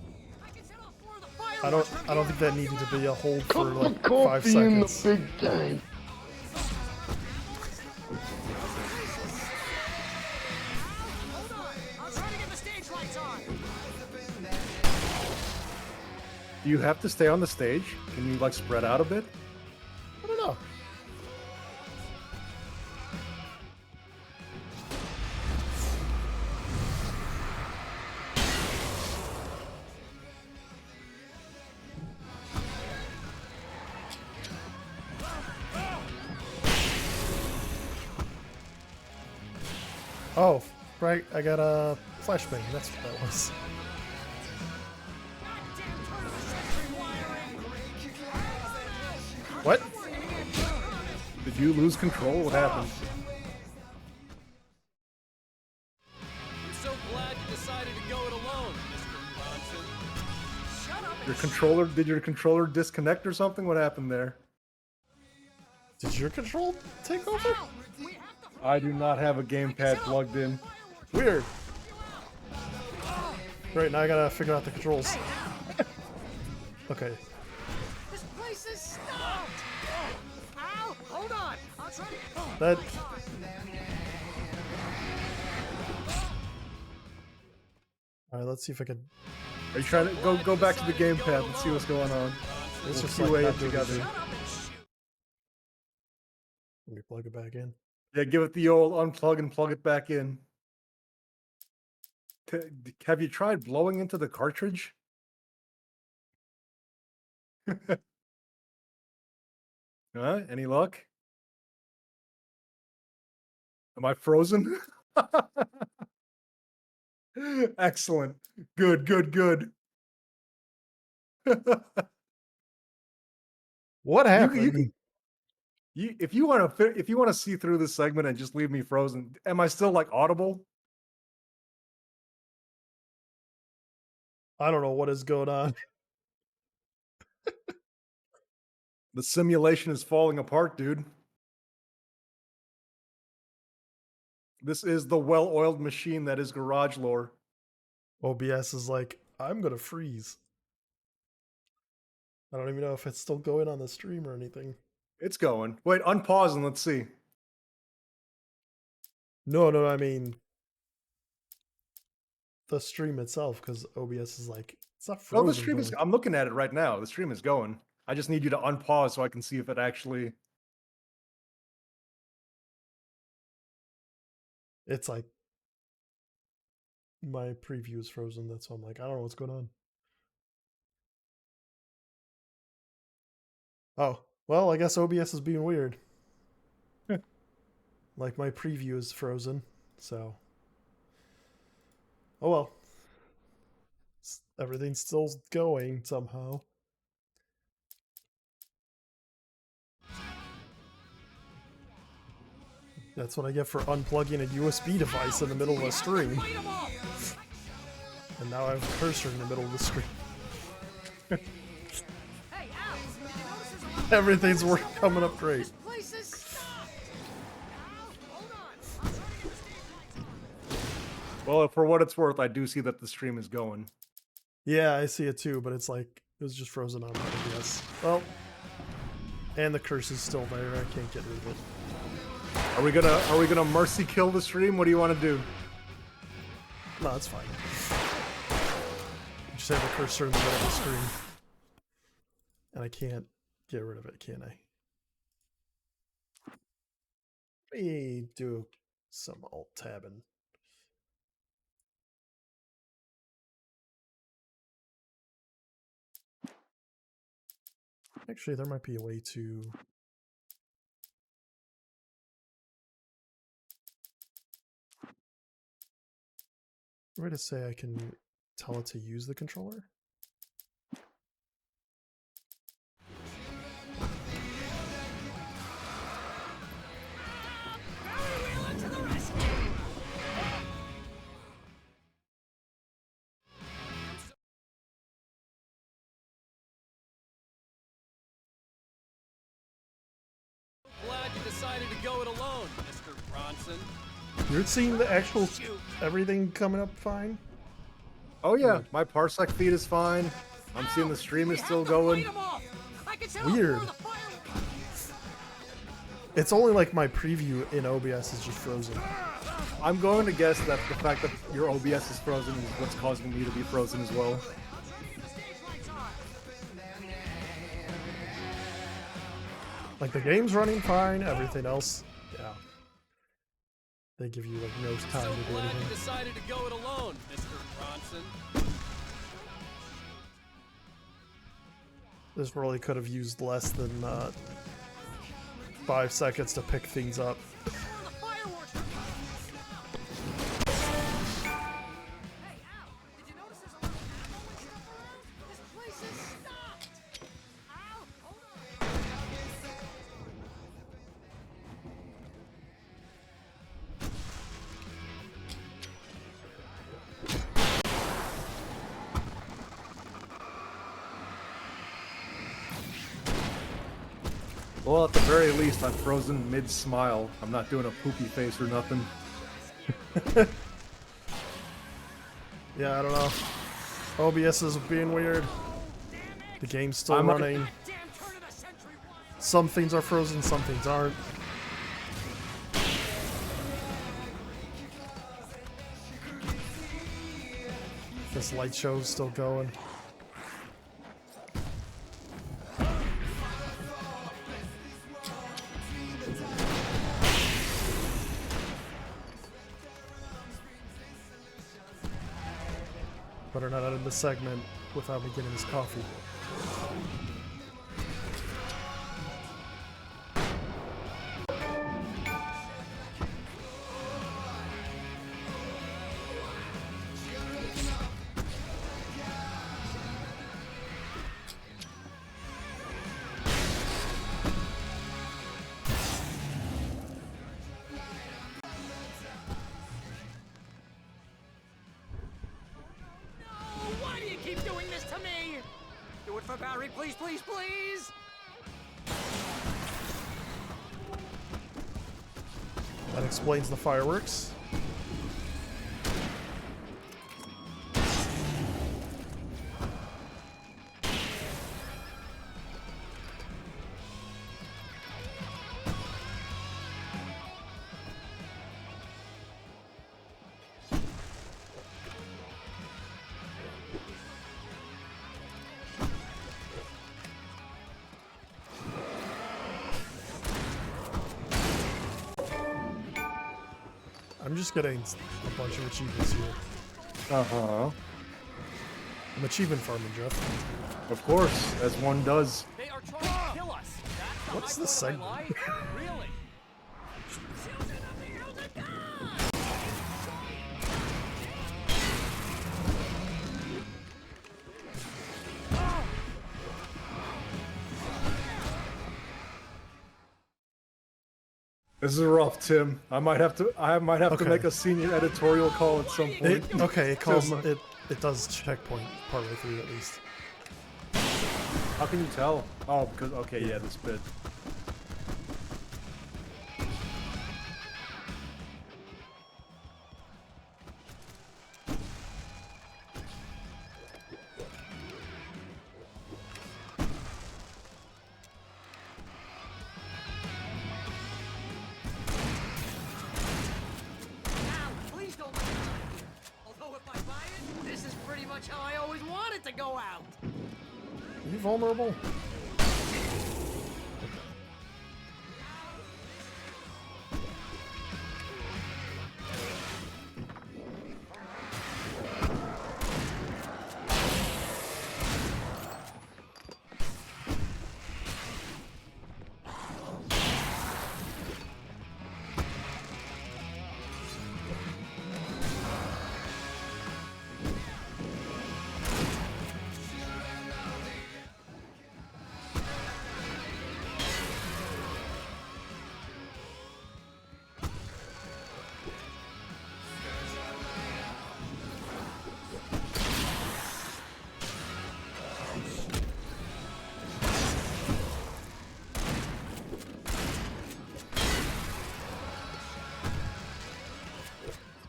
Speaker 4: I can set off more of the fireworks from
Speaker 2: I don't
Speaker 4: here
Speaker 2: think that
Speaker 4: and
Speaker 2: needed
Speaker 4: help
Speaker 2: to
Speaker 4: you
Speaker 2: be a
Speaker 4: out.
Speaker 2: hold for
Speaker 5: Cup
Speaker 2: like
Speaker 5: of
Speaker 2: 5
Speaker 5: coffee in the
Speaker 2: seconds.
Speaker 5: big time.
Speaker 4: Hold on! I'll try to get the stage lights on!
Speaker 1: Do you have to stay on the stage? Can you like spread out a bit?
Speaker 2: I don't know. Oh, right, I got a flashbang, that's what that was. What?
Speaker 1: Did you lose control? What happened?
Speaker 4: I'm so glad you decided to go it alone, Mr. Bronson. Shut up and
Speaker 1: Your controller? Did your controller disconnect or something? What happened there?
Speaker 2: Did your control take over?
Speaker 1: I do not have a gamepad plugged in.
Speaker 2: Weird. Right, now I gotta figure out the controls. Okay.
Speaker 4: This place is stopped! Ow! Hold on! I'll try to...
Speaker 2: That... Alright, let's see if I can...
Speaker 1: Are you trying to go back to the gamepad and see what's going on?
Speaker 2: Let's
Speaker 1: We'll
Speaker 2: just
Speaker 1: QA
Speaker 2: not
Speaker 1: it
Speaker 2: do
Speaker 1: together.
Speaker 2: anything. Let me plug it back in.
Speaker 1: Yeah, give it the old unplug and plug it back in. Have you tried blowing into the cartridge? Huh? Any luck? Am I frozen? Excellent. Good, good, good.
Speaker 2: What happened?
Speaker 1: If you want to see through this segment and just leave me frozen, am I still like audible?
Speaker 2: I don't know what is going on.
Speaker 1: The simulation is falling apart, dude. This is the well-oiled machine that is garage lore.
Speaker 2: OBS is like, I'm gonna freeze. I don't even know if it's still going on the stream or anything.
Speaker 1: It's going. Wait, unpause and let's see.
Speaker 2: No, I mean the stream itself, because OBS is like, it's not frozen.
Speaker 1: Oh, the stream
Speaker 2: but
Speaker 1: is.
Speaker 2: like-
Speaker 1: I'm looking at it right now. The stream is going. I just need you to unpause so I can see if it actually.
Speaker 2: It's like my preview is frozen. That's why I'm like, I don't know what's going on. Oh, well, I guess OBS is being weird. Like my preview is frozen, so. Oh well. Everything's still going somehow. That's what I get for unplugging a USB device in the middle of a stream. And now I have a cursor in the middle of the screen. Everything's coming up great.
Speaker 1: Well, for what it's worth, I do see that the stream is going.
Speaker 2: Yeah, I see it too, but it's like it was just frozen on my OBS. Well, and the curse is still there. I can't get rid of it.
Speaker 1: Are we gonna mercy kill the stream? What do you want to do?
Speaker 2: No, it's fine. Just have a cursor in the middle of the screen, and I can't get rid of it, can I? Let me do some alt tabbing. Actually, there might be a way to. A way to say I can tell it to use the controller.
Speaker 4: Glad you decided to go it alone, Mr. Bronson.
Speaker 2: You're seeing the actual everything coming up fine?
Speaker 1: Oh yeah, my parsec feed is fine. I'm seeing the stream is still going.
Speaker 2: Weird. It's only like my preview in OBS is just frozen.
Speaker 1: I'm going to guess that the fact that your OBS is frozen is what's causing me to be frozen as well.
Speaker 2: Like the game's running fine, everything else, yeah. They give you like no time
Speaker 4: So
Speaker 2: to do
Speaker 4: glad you
Speaker 2: anything.
Speaker 4: decided to go it alone, Mr. Bronson.
Speaker 2: This really could have used less than 5 seconds to pick things up.
Speaker 1: Well, at the very least, I'm frozen mid-smile. I'm not doing a poopy face or nothing.
Speaker 2: Yeah, I don't know. OBS is being weird. The game's still running. Some things are frozen, some things aren't. This light show's still going. Better not end this segment without me getting this coffee.
Speaker 4: Why do you keep doing this to me? Do it for Barry, please, please, please!
Speaker 2: That explains the fireworks. I'm just getting a bunch of achievements here.
Speaker 1: Uh-huh.
Speaker 2: I'm achievement farming, Jeff.
Speaker 1: Of course, as one does.
Speaker 4: They are trying to kill us! That's the
Speaker 2: What's
Speaker 4: high
Speaker 2: this
Speaker 4: point of my
Speaker 2: segment?
Speaker 4: life? Really?
Speaker 1: This is rough, Tim. I might have to
Speaker 2: Okay.
Speaker 1: make a senior editorial call at some point.
Speaker 2: It calls it. It does checkpoint partway through at least.
Speaker 1: How can you tell? Oh, because okay, yeah, this bit.
Speaker 4: Now, please don't. Although if I buy it, this is pretty much how I always wanted to go out.
Speaker 2: Are you vulnerable?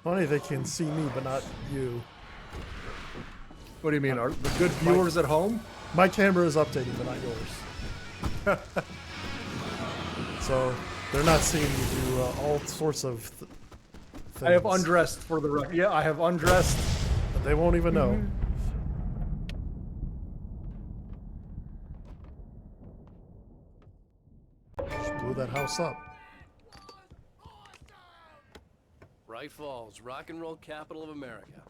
Speaker 2: Funny they can see me, but not you.
Speaker 1: What do you mean? Are the good viewers at home?
Speaker 2: My camera is updating, but not yours. So they're not seeing you do all sorts of things.
Speaker 1: I have undressed for the record. Yeah, I have undressed.
Speaker 2: But they won't even know. Just blew that house up.
Speaker 9: Bright Falls, rock and roll capital of America.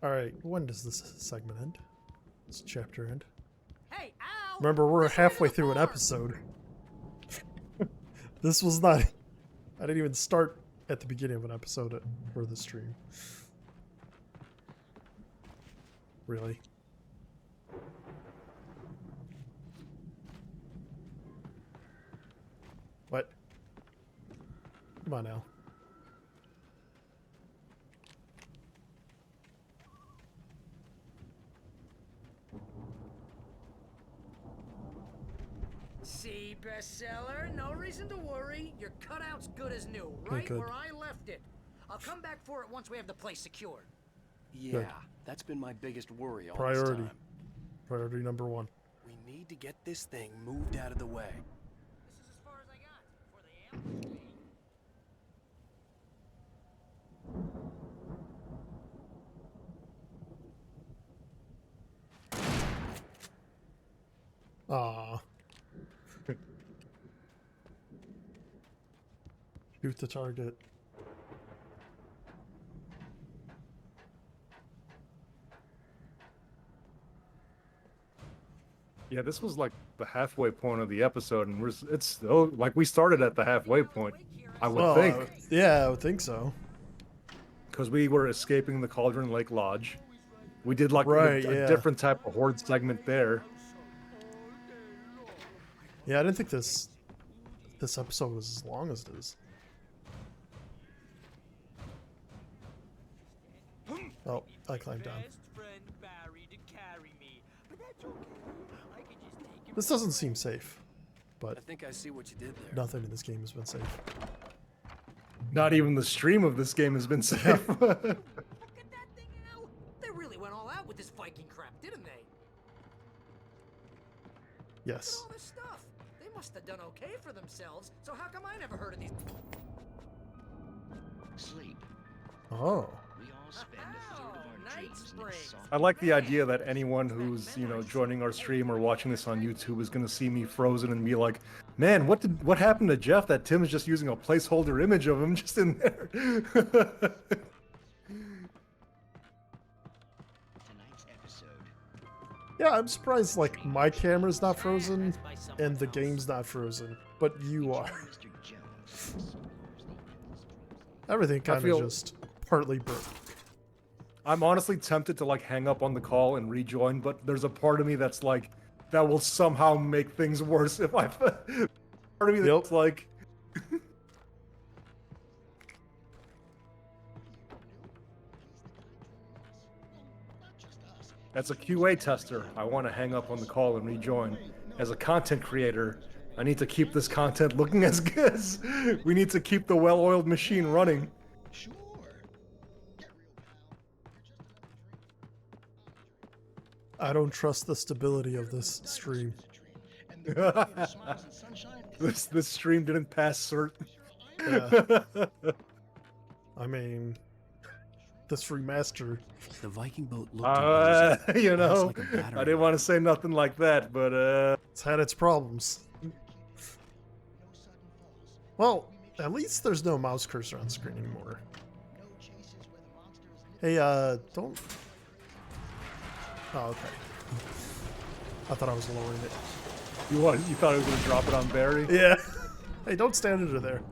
Speaker 2: Alright, when does this segment end? This chapter end?
Speaker 4: Hey, Al!
Speaker 2: Remember, we're
Speaker 4: listen to
Speaker 2: halfway
Speaker 4: the
Speaker 2: through an
Speaker 4: farm.
Speaker 2: episode. This was not... I didn't even start at the beginning of an episode for the stream. Really? What? Come on now.
Speaker 4: bestseller. No reason to worry. Your cutout's good as new, right
Speaker 2: good.
Speaker 4: where I left it. I'll come back for it once we have the place secured.
Speaker 9: Yeah,
Speaker 2: Good.
Speaker 9: that's been my biggest worry all
Speaker 2: Priority.
Speaker 9: this time.
Speaker 2: Priority number 1.
Speaker 9: We need to get this thing moved out of the way.
Speaker 4: This is as far as I got before they ambushed me.
Speaker 2: Ah. Shoot the target.
Speaker 1: Yeah, this was like the halfway point of the episode, and it's still like we started at the halfway point. I would think,
Speaker 2: Yeah, I would think so.
Speaker 1: because we were escaping the Cauldron Lake Lodge. We did like
Speaker 2: Right,
Speaker 1: a
Speaker 2: yeah.
Speaker 1: different type of horde segment there.
Speaker 2: Yeah, I didn't think this episode was as long as it is. Oh, I climbed down. This doesn't seem safe, but
Speaker 9: I think I see what you did there.
Speaker 2: nothing in this game has been safe.
Speaker 1: Not even the stream of this game has been safe.
Speaker 4: Look at that thing, Al. They really went all out with this Viking crap, didn't they?
Speaker 2: Yes.
Speaker 4: All this stuff. They must have done okay for themselves. So how come I never heard of these?
Speaker 3: Sleep.
Speaker 2: Oh.
Speaker 3: We all spend a third of our dreams in this soft.
Speaker 1: I like the idea that anyone who's, joining our stream or watching this on YouTube is gonna see me frozen and be like, man, what happened to Jeff that Tim's just using a placeholder image of him just in there?
Speaker 3: Tonight's episode.
Speaker 2: Yeah, I'm surprised, like, my camera's not frozen and the game's not frozen, but you are.
Speaker 3: Mr. Jones.
Speaker 2: Everything kind
Speaker 1: feel-
Speaker 2: of just partly broke.
Speaker 1: I'm honestly tempted to like hang up on the call and rejoin, but there's a part of me that's like, that will somehow make things worse if I. Part of me that's like. As a QA tester, I want to hang up on the call and rejoin. As a content creator, I need to keep this content looking as good as. We need to keep the well-oiled machine running.
Speaker 3: Sure.
Speaker 2: I don't trust the stability of this stream.
Speaker 1: This stream didn't pass cert.
Speaker 2: Yeah. I mean, this remaster.
Speaker 9: The Viking boat looked like a
Speaker 1: I didn't want to say nothing like that, but
Speaker 2: It's had its problems. Well, at least there's no mouse cursor on screen anymore. Hey, don't... Oh, okay. I thought I was lowering it.
Speaker 1: you thought I was gonna drop it on Barry?
Speaker 2: Yeah. Hey, don't stand under there.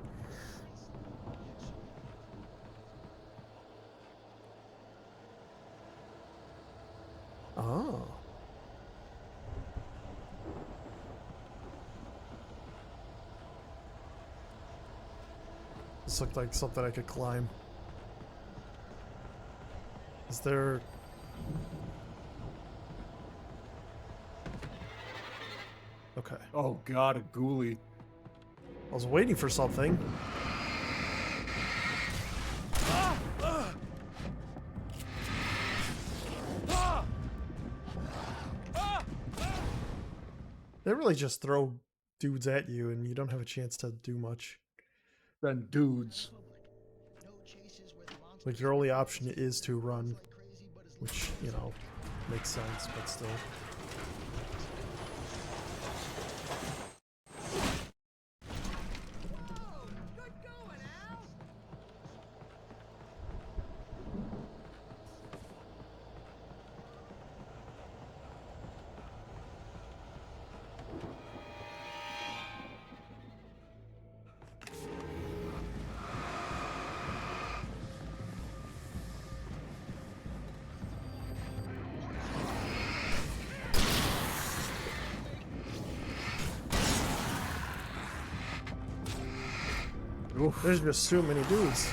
Speaker 2: Oh. This looked like something I could climb. Is there... Okay.
Speaker 1: Oh god, a ghoulie.
Speaker 2: I was waiting for something. They really just throw dudes at you and you don't have a chance to do much.
Speaker 1: Then dudes.
Speaker 2: Like, your only option is to run, which, makes sense, but still.
Speaker 4: Good going, Al.
Speaker 1: Oof.
Speaker 2: There's just too many dudes.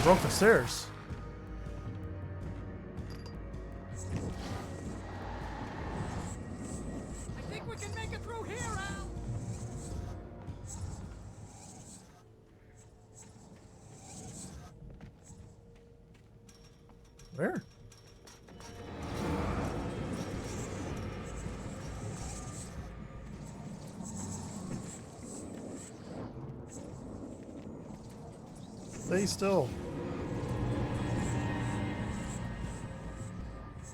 Speaker 2: broke the stairs.
Speaker 4: I think we can make it through here, Al.
Speaker 2: Where? Stay still.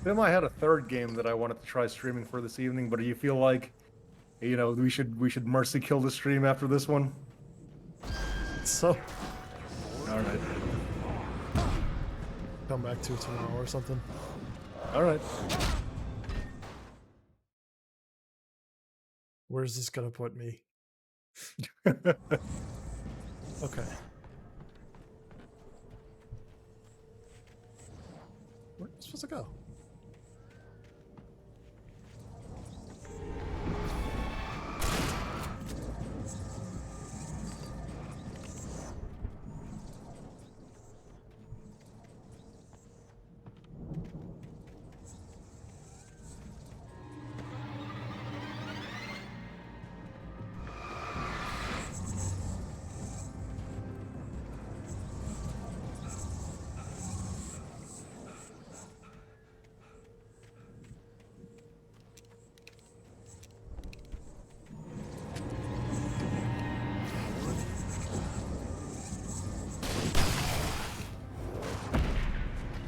Speaker 1: Tim, I had a third game that I wanted to try streaming for this evening, but do you feel like, you know, we should mercy kill the stream after this one?
Speaker 2: So,
Speaker 1: All right.
Speaker 2: come back to it tomorrow or something.
Speaker 1: All right.
Speaker 2: Where's this gonna put me? Okay. Where am I supposed to go?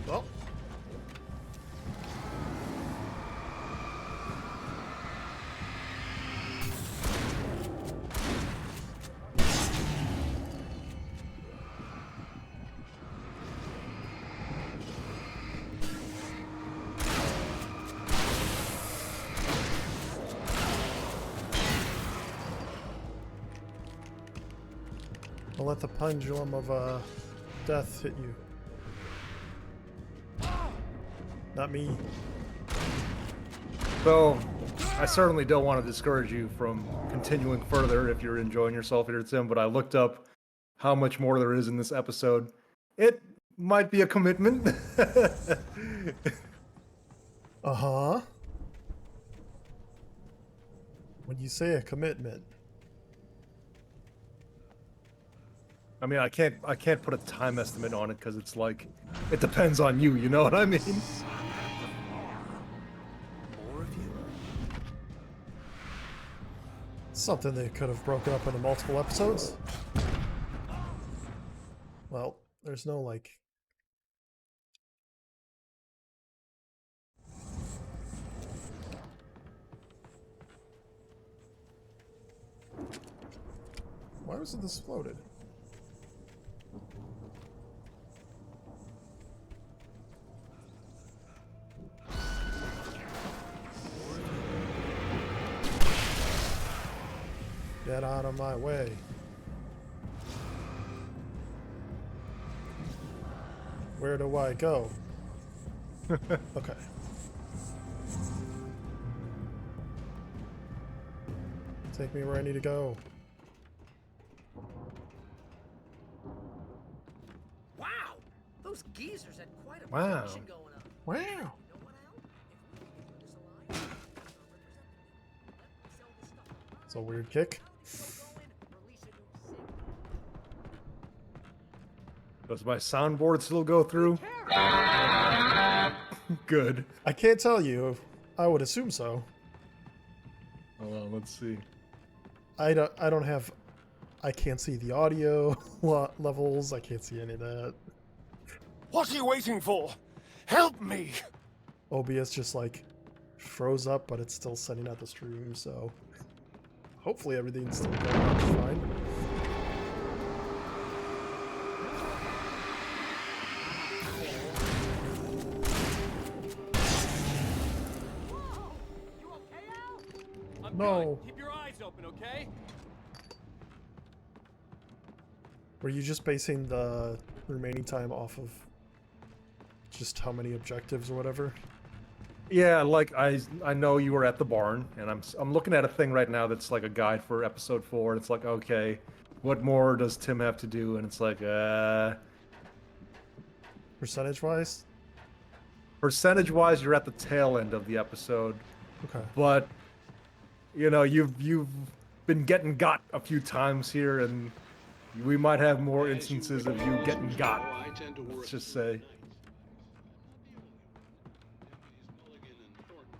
Speaker 2: Well, I'll let the pendulum of death hit you. Not me.
Speaker 1: So, I certainly don't want to discourage you from continuing further if you're enjoying yourself here, Tim, but I looked up how much more there is in this episode. It might be a commitment.
Speaker 2: Uh-huh. When you say a commitment.
Speaker 1: I mean, I can't put a time estimate on it because it's like, it depends on you, you know what I mean?
Speaker 9: More of you?
Speaker 2: Something they could have broken up into multiple episodes. Well, there's no like... Why wasn't this floated? Get out of my way. Where do I go? Okay. Take me where I need to go.
Speaker 4: Wow, those geezers had quite a
Speaker 1: Wow.
Speaker 4: production going on.
Speaker 2: Wow.
Speaker 4: You know what, Al? If we can keep this alive, our representative, let me sell this stuff.
Speaker 2: It's a weird kick.
Speaker 4: Go in, release a new single.
Speaker 1: Does my soundboard still go through? Good.
Speaker 2: I can't tell you. I would assume so.
Speaker 1: Hold on, let's see.
Speaker 2: I don't have... I can't see the audio levels. I can't see any of that.
Speaker 5: What are you waiting for? Help me!
Speaker 2: OBS just like froze up, but it's still sending out the stream, so hopefully everything's still going fine.
Speaker 4: Whoa! You okay, Al? I'm
Speaker 2: No.
Speaker 4: good. Keep your eyes open, okay?
Speaker 2: Were you just basing the remaining time off of just how many objectives or whatever?
Speaker 1: Yeah, like I know you were at the barn, and I'm looking at a thing right now that's like a guide for episode 4, and it's like, okay, what more does Tim have to do? And it's like,
Speaker 2: Percentage-wise?
Speaker 1: Percentage-wise, you're at the tail end of the episode,
Speaker 2: Okay.
Speaker 1: but you know you've been getting got a few times here, and we might have more instances of you getting got. Let's just say.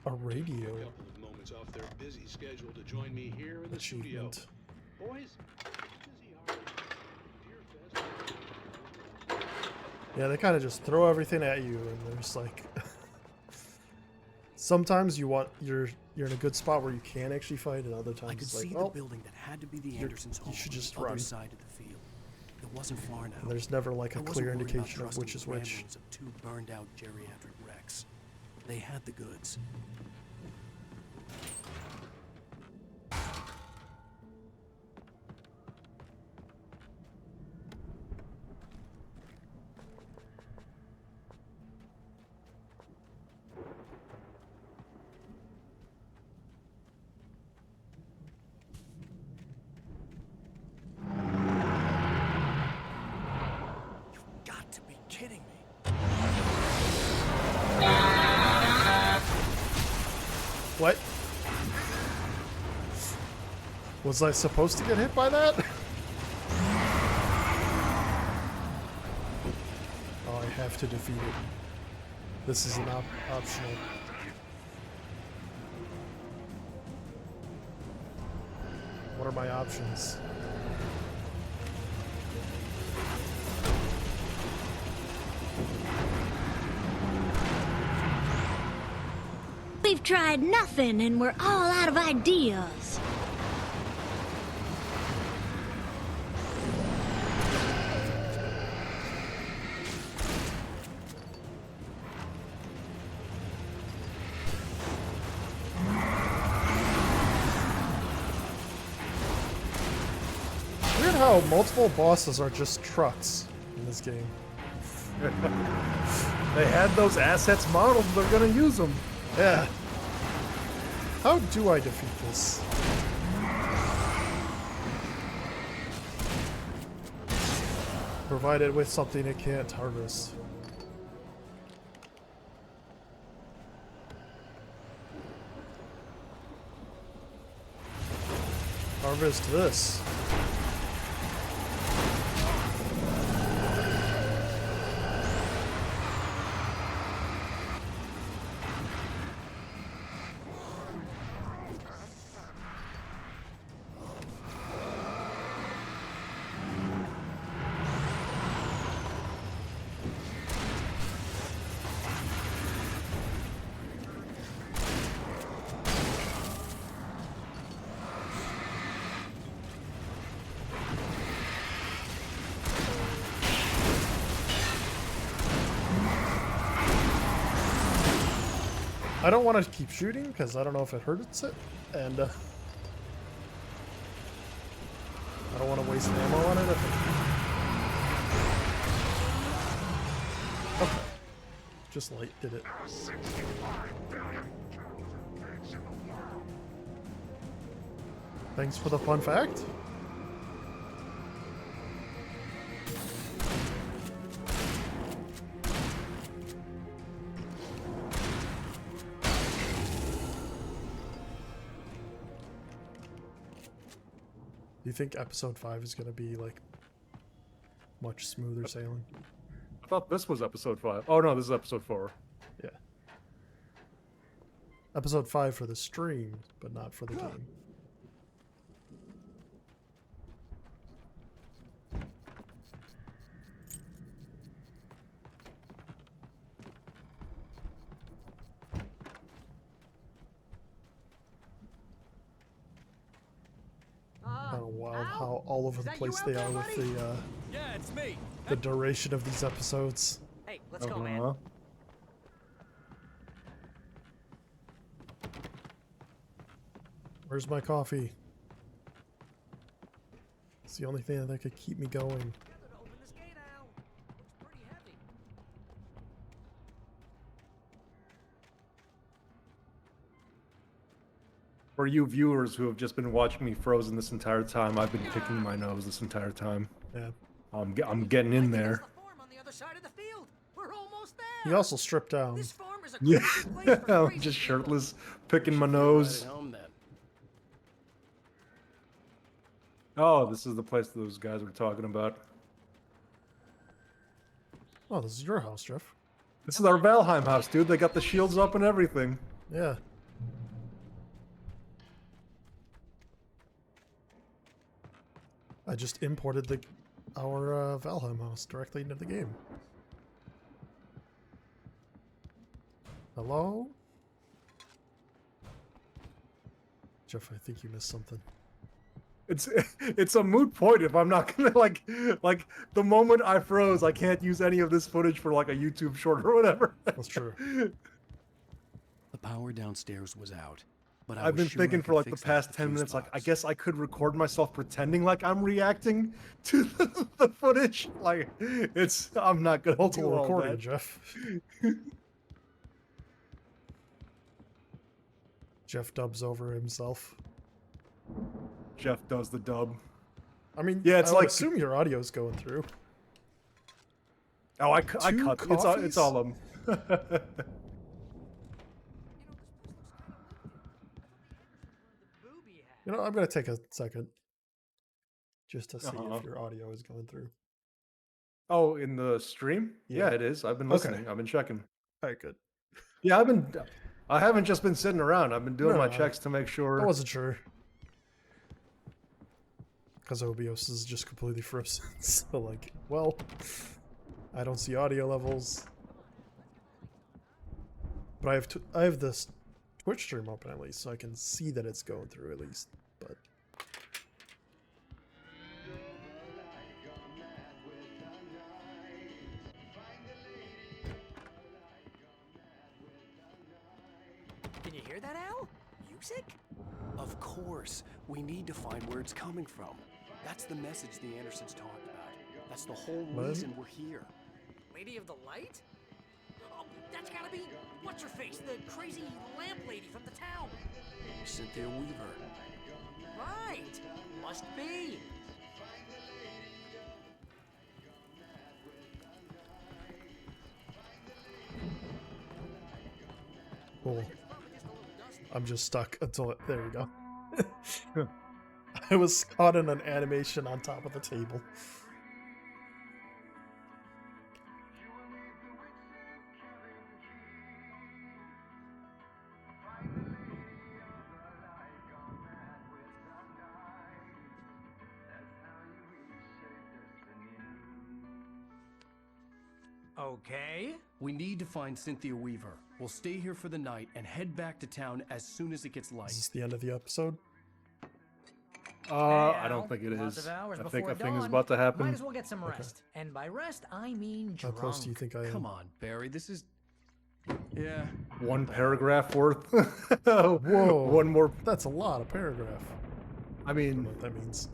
Speaker 2: A radio.
Speaker 8: A couple of moments off their busy schedule to join me here in the studio.
Speaker 2: Achievement.
Speaker 8: Boys, busy are Deer
Speaker 2: Yeah, they kind of just throw everything at you, and there's like... Sometimes you're in a good spot where you can actually fight, and other times
Speaker 10: I could
Speaker 2: it's like,
Speaker 10: see
Speaker 2: well,
Speaker 10: the building that had to be the Andersons' home
Speaker 2: you should just
Speaker 10: on the
Speaker 2: run.
Speaker 10: other side of the field. It wasn't far now.
Speaker 2: And there's never like a
Speaker 10: I wasn't
Speaker 2: clear
Speaker 10: worried about
Speaker 2: indication of
Speaker 10: trusting
Speaker 2: which is
Speaker 10: the
Speaker 2: which.
Speaker 10: ramblings of two burned-out geriatric wrecks. They had the goods. Got to be kidding me.
Speaker 2: What? Was I supposed to get hit by that? Oh, I have to defeat it. This is an optional. What are my options?
Speaker 11: We've tried nothing and we're all out of ideas.
Speaker 2: Weird how multiple bosses are just trucks in this game.
Speaker 1: They had those assets modeled, they're gonna use them.
Speaker 2: Yeah. How do I defeat this? Provided with something it can't harvest. Harvest this. I don't want to keep shooting because I don't know if it hurts it, and I don't want to waste ammo on it. Okay. Just light did it. Thanks for the fun fact. Do you think episode 5 is going to be like much smoother sailing?
Speaker 1: I thought this was episode 5. Oh no, this is episode 4.
Speaker 2: Yeah. Episode 5 for the stream, but not for the game. Kind of wild how all over the place they are with the
Speaker 4: Yeah, it's me.
Speaker 2: the duration of these episodes.
Speaker 4: Hey, let's go, man.
Speaker 1: Uh-huh.
Speaker 2: Where's my coffee? It's the only thing that could keep me going.
Speaker 4: Open this gate, Al. Looks pretty heavy.
Speaker 1: For you viewers who have just been watching me frozen this entire time, I've been picking my nose this entire time.
Speaker 2: Yeah.
Speaker 1: I'm getting in there.
Speaker 4: On the other side of the field. We're almost there.
Speaker 2: He also stripped down.
Speaker 4: This farm is a
Speaker 1: Yeah,
Speaker 4: crazy place for
Speaker 1: I'm
Speaker 4: crazy
Speaker 1: just
Speaker 4: people.
Speaker 1: shirtless, picking my
Speaker 9: Right
Speaker 1: nose.
Speaker 9: at home then.
Speaker 1: Oh, this is the place those guys were talking about.
Speaker 2: Oh, this is your house, Jeff.
Speaker 1: This is our Valheim house, dude. They got the shields up and everything.
Speaker 2: Yeah. I just imported our Valheim house directly into the game. Hello? Jeff, I think you missed something.
Speaker 1: It's a moot point if I'm not gonna like the moment I froze, I can't use any of this footage for like a YouTube short or whatever.
Speaker 2: That's true.
Speaker 10: The power downstairs was out, but
Speaker 1: I've been thinking for like the past 10 minutes, like I guess I could record myself pretending like I'm reacting to the footage. Like I'm not gonna do
Speaker 2: Multiple
Speaker 1: all
Speaker 2: recording,
Speaker 1: that.
Speaker 2: Jeff. Jeff dubs over himself.
Speaker 1: Jeff does the dub.
Speaker 2: I mean,
Speaker 1: yeah, it's
Speaker 2: I would
Speaker 1: like
Speaker 2: assume your audio's going through.
Speaker 1: Oh, I cut. It's all of them.
Speaker 2: You know, I'm gonna take a second just to see if your audio is going through.
Speaker 1: Oh, in the stream? Yeah, it is. I've been listening. I've been checking.
Speaker 2: All right, good.
Speaker 1: Yeah, I haven't just been sitting around. I've been doing my checks to make sure.
Speaker 2: I wasn't sure. Because OBS is just completely frozen. So, like, well, I don't see audio levels. But I have this Twitch stream open at least, so I can see that it's going through at least. But
Speaker 4: Can you hear that, Al? Music?
Speaker 10: Of course. We need to find where it's coming from. That's the message the Andersons talked about. That's the whole reason we're here.
Speaker 4: Lady of the Light? Oh, that's gotta be what's her face, the crazy lamp lady from the town.
Speaker 10: Cynthia Weaver.
Speaker 4: Right. Must be.
Speaker 2: cool. I'm just stuck until there we go. I was caught in an animation on top of the table.
Speaker 4: Okay.
Speaker 10: We need to find Cynthia Weaver. We'll stay here for the night and head back to town as soon as it gets light.
Speaker 2: Is this the end of the episode?
Speaker 1: I don't think it is. I think a thing is about to happen.
Speaker 4: Might as well get some rest. And by rest, I mean
Speaker 2: How
Speaker 4: drunk.
Speaker 2: close do you think I am?
Speaker 10: Come on, Barry. This is... Yeah.
Speaker 1: One paragraph worth.
Speaker 2: Whoa.
Speaker 1: One more.
Speaker 2: That's a lot of paragraph.
Speaker 1: I
Speaker 2: I don't
Speaker 1: mean,
Speaker 2: know what that means.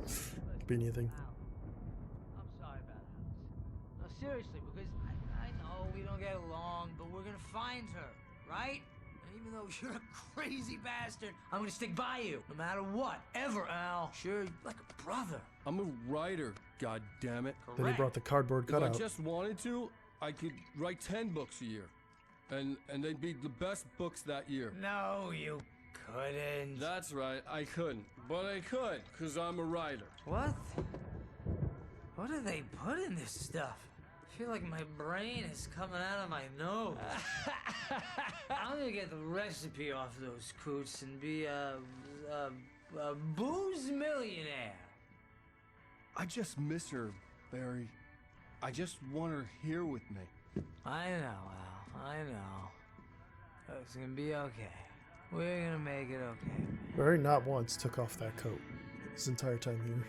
Speaker 2: Could be anything.
Speaker 4: I'm sorry about that. No, seriously, because I know we don't get along, but we're gonna find her, right? And even though you're a crazy bastard, I'm gonna stick by you, no matter what, ever, Al. Sure, like a brother.
Speaker 12: I'm a writer, god damn it.
Speaker 2: Then he brought the cardboard
Speaker 12: If I
Speaker 2: cutout.
Speaker 12: just wanted to, I could write 10 books a year. And they'd be the best books that year.
Speaker 4: No, you couldn't.
Speaker 12: That's right, I couldn't. But I could, because I'm a writer.
Speaker 4: What? What do they put in this stuff? I feel like my brain is coming out of my nose. I'm gonna get the recipe off those coots and be a booze millionaire.
Speaker 12: I just miss her, Barry. I just want her here with me.
Speaker 4: I know, Al. I know. It's gonna be okay. We're gonna make it okay.
Speaker 2: Barry not once took off that coat his entire time here.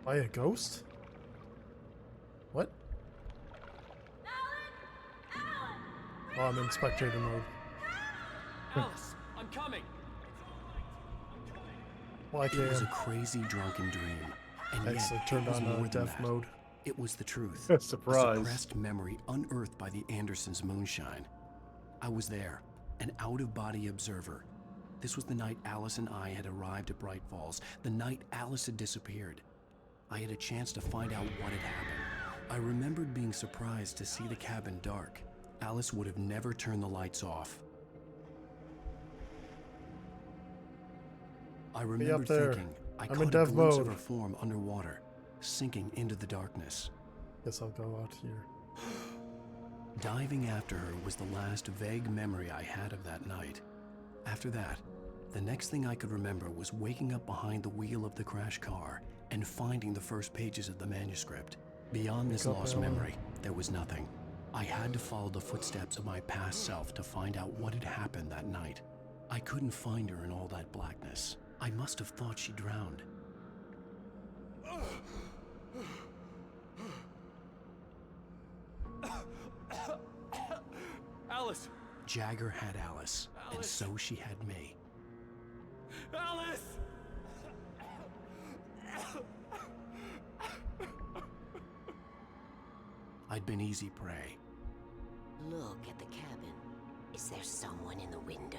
Speaker 2: By a ghost? What? Oh, I'm in spectator mode.
Speaker 9: Alice, I'm coming.
Speaker 2: Well, I
Speaker 10: It was a
Speaker 2: can.
Speaker 10: crazy drunken dream, and
Speaker 2: Actually
Speaker 10: yet
Speaker 2: turned
Speaker 10: it was
Speaker 2: on
Speaker 10: more than
Speaker 2: death
Speaker 10: that.
Speaker 2: mode.
Speaker 10: It was the truth.
Speaker 1: Surprise.
Speaker 10: A suppressed memory unearthed by the Andersons' moonshine. I was there, an out-of-body observer. This was the night Alice and I had arrived at Bright Falls, the night Alice had disappeared. I had a chance to find out what had happened. I remembered being surprised to see the cabin dark. Alice would have never turned the lights off. I remembered
Speaker 2: there.
Speaker 10: thinking I
Speaker 2: I'm in
Speaker 10: caught a
Speaker 2: dev
Speaker 10: glimpse
Speaker 2: mode.
Speaker 10: of her form underwater, sinking into the darkness.
Speaker 2: Guess I'll go out here.
Speaker 10: Diving after her was the last vague memory I had of that night. After that, the next thing I could remember was waking up behind the wheel of the crash car and finding the first pages of the manuscript. Beyond this lost memory, there was nothing. I had to follow the footsteps of my past self to find out what had happened that night. I couldn't find her in all that blackness. I must have thought she drowned.
Speaker 9: Alice!
Speaker 10: Jagger had Alice, and so she had me.
Speaker 9: Alice!
Speaker 10: I'd been easy prey.
Speaker 13: Look at the cabin. Is there someone in the window?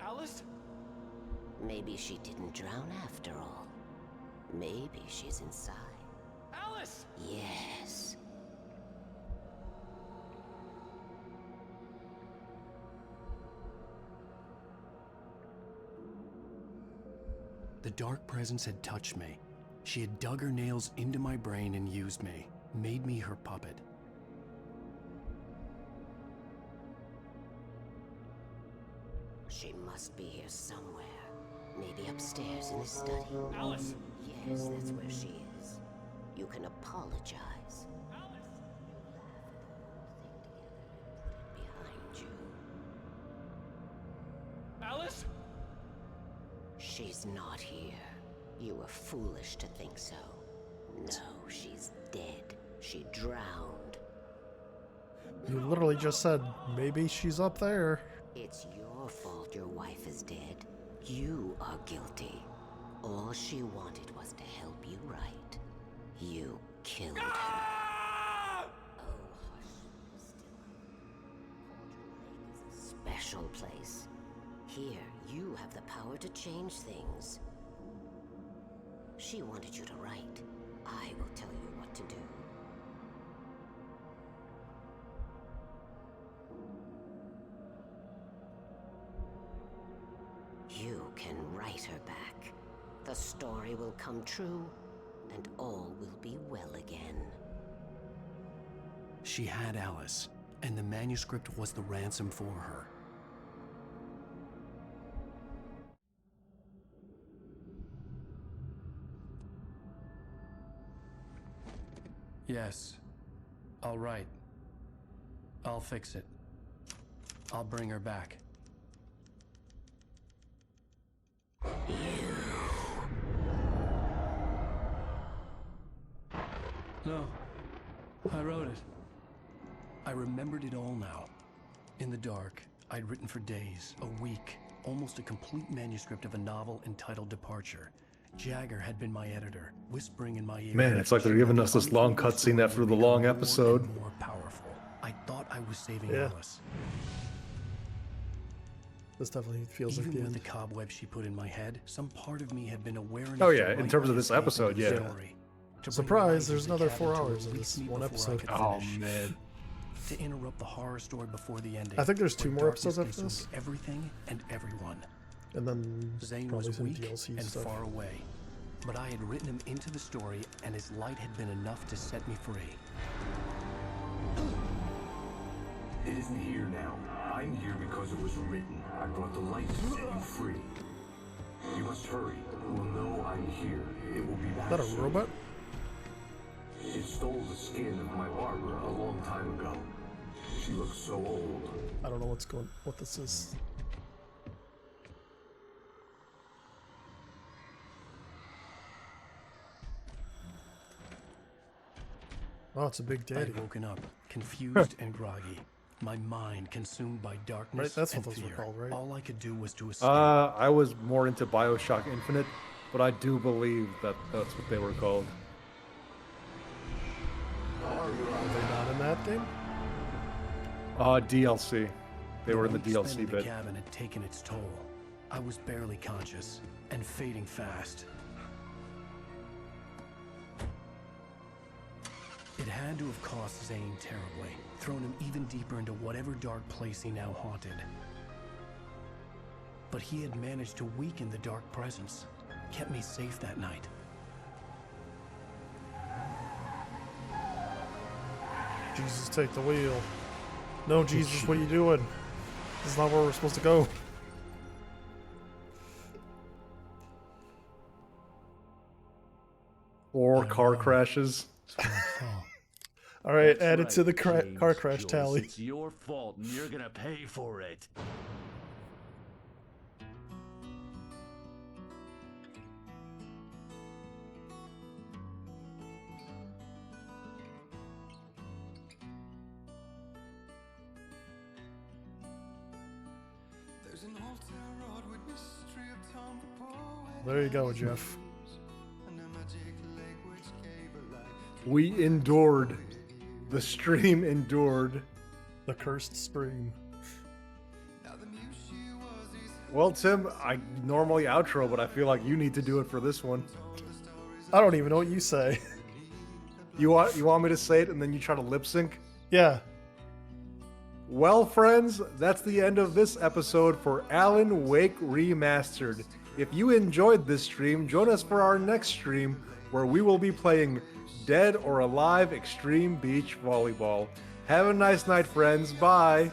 Speaker 9: Alice?
Speaker 13: Maybe she didn't drown after all. Maybe she's inside.
Speaker 9: Alice!
Speaker 13: Yes.
Speaker 10: The dark presence had touched me. She had dug her nails into my brain and used me, made me her puppet.
Speaker 13: She must be here somewhere. Maybe upstairs in the study.
Speaker 9: Alice!
Speaker 13: Yes, that's where she is. You can apologize.
Speaker 9: Alice!
Speaker 13: Behind you.
Speaker 9: Alice?
Speaker 13: She's not here. You were foolish to think so. No, she's dead. She drowned.
Speaker 2: You literally just said, maybe she's up there.
Speaker 13: It's your fault your wife is dead. You are guilty. All she wanted was to help you right. You killed her. Oh, hush. Still. Quadrant Lake is a special place. Here, you have the power to change things. She wanted you to write. I will tell you what to do. You can write her back. The story will come true, and all will be well again.
Speaker 10: She had Alice, and the manuscript was the ransom for her. Yes, I'll write. I'll fix it. I'll bring her back. No, I wrote it. I remembered it all now. In the dark, I'd written for days, a week, almost a complete manuscript of a novel entitled Departure. Jagger had been my editor, whispering in my ear.
Speaker 1: Man, it's like they're giving us this long cutscene after the long episode.
Speaker 10: More powerful. I thought I was saving
Speaker 2: Yeah.
Speaker 10: Alice.
Speaker 2: This definitely feels
Speaker 10: Even
Speaker 2: like the
Speaker 10: with
Speaker 2: end.
Speaker 10: the cobweb she put in my head, some part of me had been aware enough
Speaker 1: Oh
Speaker 10: to
Speaker 1: yeah, in
Speaker 10: write
Speaker 1: terms of
Speaker 10: my
Speaker 1: this
Speaker 10: escape
Speaker 1: episode,
Speaker 10: into the
Speaker 1: yeah.
Speaker 10: story. To bring
Speaker 2: Surprise,
Speaker 10: life
Speaker 2: there's
Speaker 10: into
Speaker 2: another
Speaker 10: cabin
Speaker 2: 4
Speaker 10: to
Speaker 2: hours in
Speaker 10: release
Speaker 2: this
Speaker 10: me
Speaker 2: one
Speaker 10: before I
Speaker 2: episode.
Speaker 10: could
Speaker 1: Oh
Speaker 10: finish.
Speaker 1: man.
Speaker 10: To interrupt the horror story before the ending.
Speaker 2: I think there's
Speaker 10: where
Speaker 2: 2 more
Speaker 10: darkness
Speaker 2: episodes after
Speaker 10: consumed
Speaker 2: this.
Speaker 10: everything and everyone.
Speaker 2: And then
Speaker 10: Zane
Speaker 2: probably
Speaker 10: was
Speaker 2: some
Speaker 10: weak
Speaker 2: DLC
Speaker 10: and
Speaker 2: stuff.
Speaker 10: far away, but I had written him into the story, and his light had been enough to set me free.
Speaker 6: It isn't here now. I'm here because it was written. I brought the light to set you free. You must hurry. You will know I'm here. It will be back
Speaker 2: Is that a
Speaker 6: soon.
Speaker 2: robot?
Speaker 6: It stole the skin of my barber a long time ago. She looks so old.
Speaker 2: I don't know what this is. Oh, it's a big daddy.
Speaker 10: I'd woken up, confused and groggy. My mind consumed by darkness
Speaker 2: Right, that's
Speaker 10: and
Speaker 2: what those were
Speaker 10: fear.
Speaker 2: called, right?
Speaker 10: All I could do was to escape.
Speaker 1: I was more into Bioshock Infinite, but I do believe that that's what they were called.
Speaker 2: Are they not in that thing?
Speaker 1: DLC. They were in the
Speaker 10: week spent
Speaker 1: DLC
Speaker 10: in the
Speaker 1: bit.
Speaker 10: cabin had taken its toll. I was barely conscious and fading fast. It had to have cost Zane terribly, thrown him even deeper into whatever dark place he now haunted. But he had managed to weaken the dark presence, kept me safe that night.
Speaker 2: Jesus, take the wheel. No, Jesus, what are you doing? This is not where we're supposed to go.
Speaker 1: Or car crashes.
Speaker 2: All right,
Speaker 14: That's
Speaker 2: add it to the
Speaker 14: right,
Speaker 2: car
Speaker 14: James
Speaker 2: crash
Speaker 14: Joyce.
Speaker 2: tally.
Speaker 14: It's your fault, and you're gonna pay for it.
Speaker 2: There you go, Jeff.
Speaker 1: We endured. The stream endured.
Speaker 2: The cursed stream.
Speaker 1: Well, Tim, I normally outro, but I feel like you need to do it for this one.
Speaker 2: I don't even know what you say.
Speaker 1: You want me to say it and then you try to lip sync?
Speaker 2: Yeah.
Speaker 1: Well, friends, that's the end of this episode for Alan Wake Remastered. If you enjoyed this stream, join us for our next stream where we will be playing Dead or Alive Extreme Beach Volleyball. Have a nice night, friends. Bye.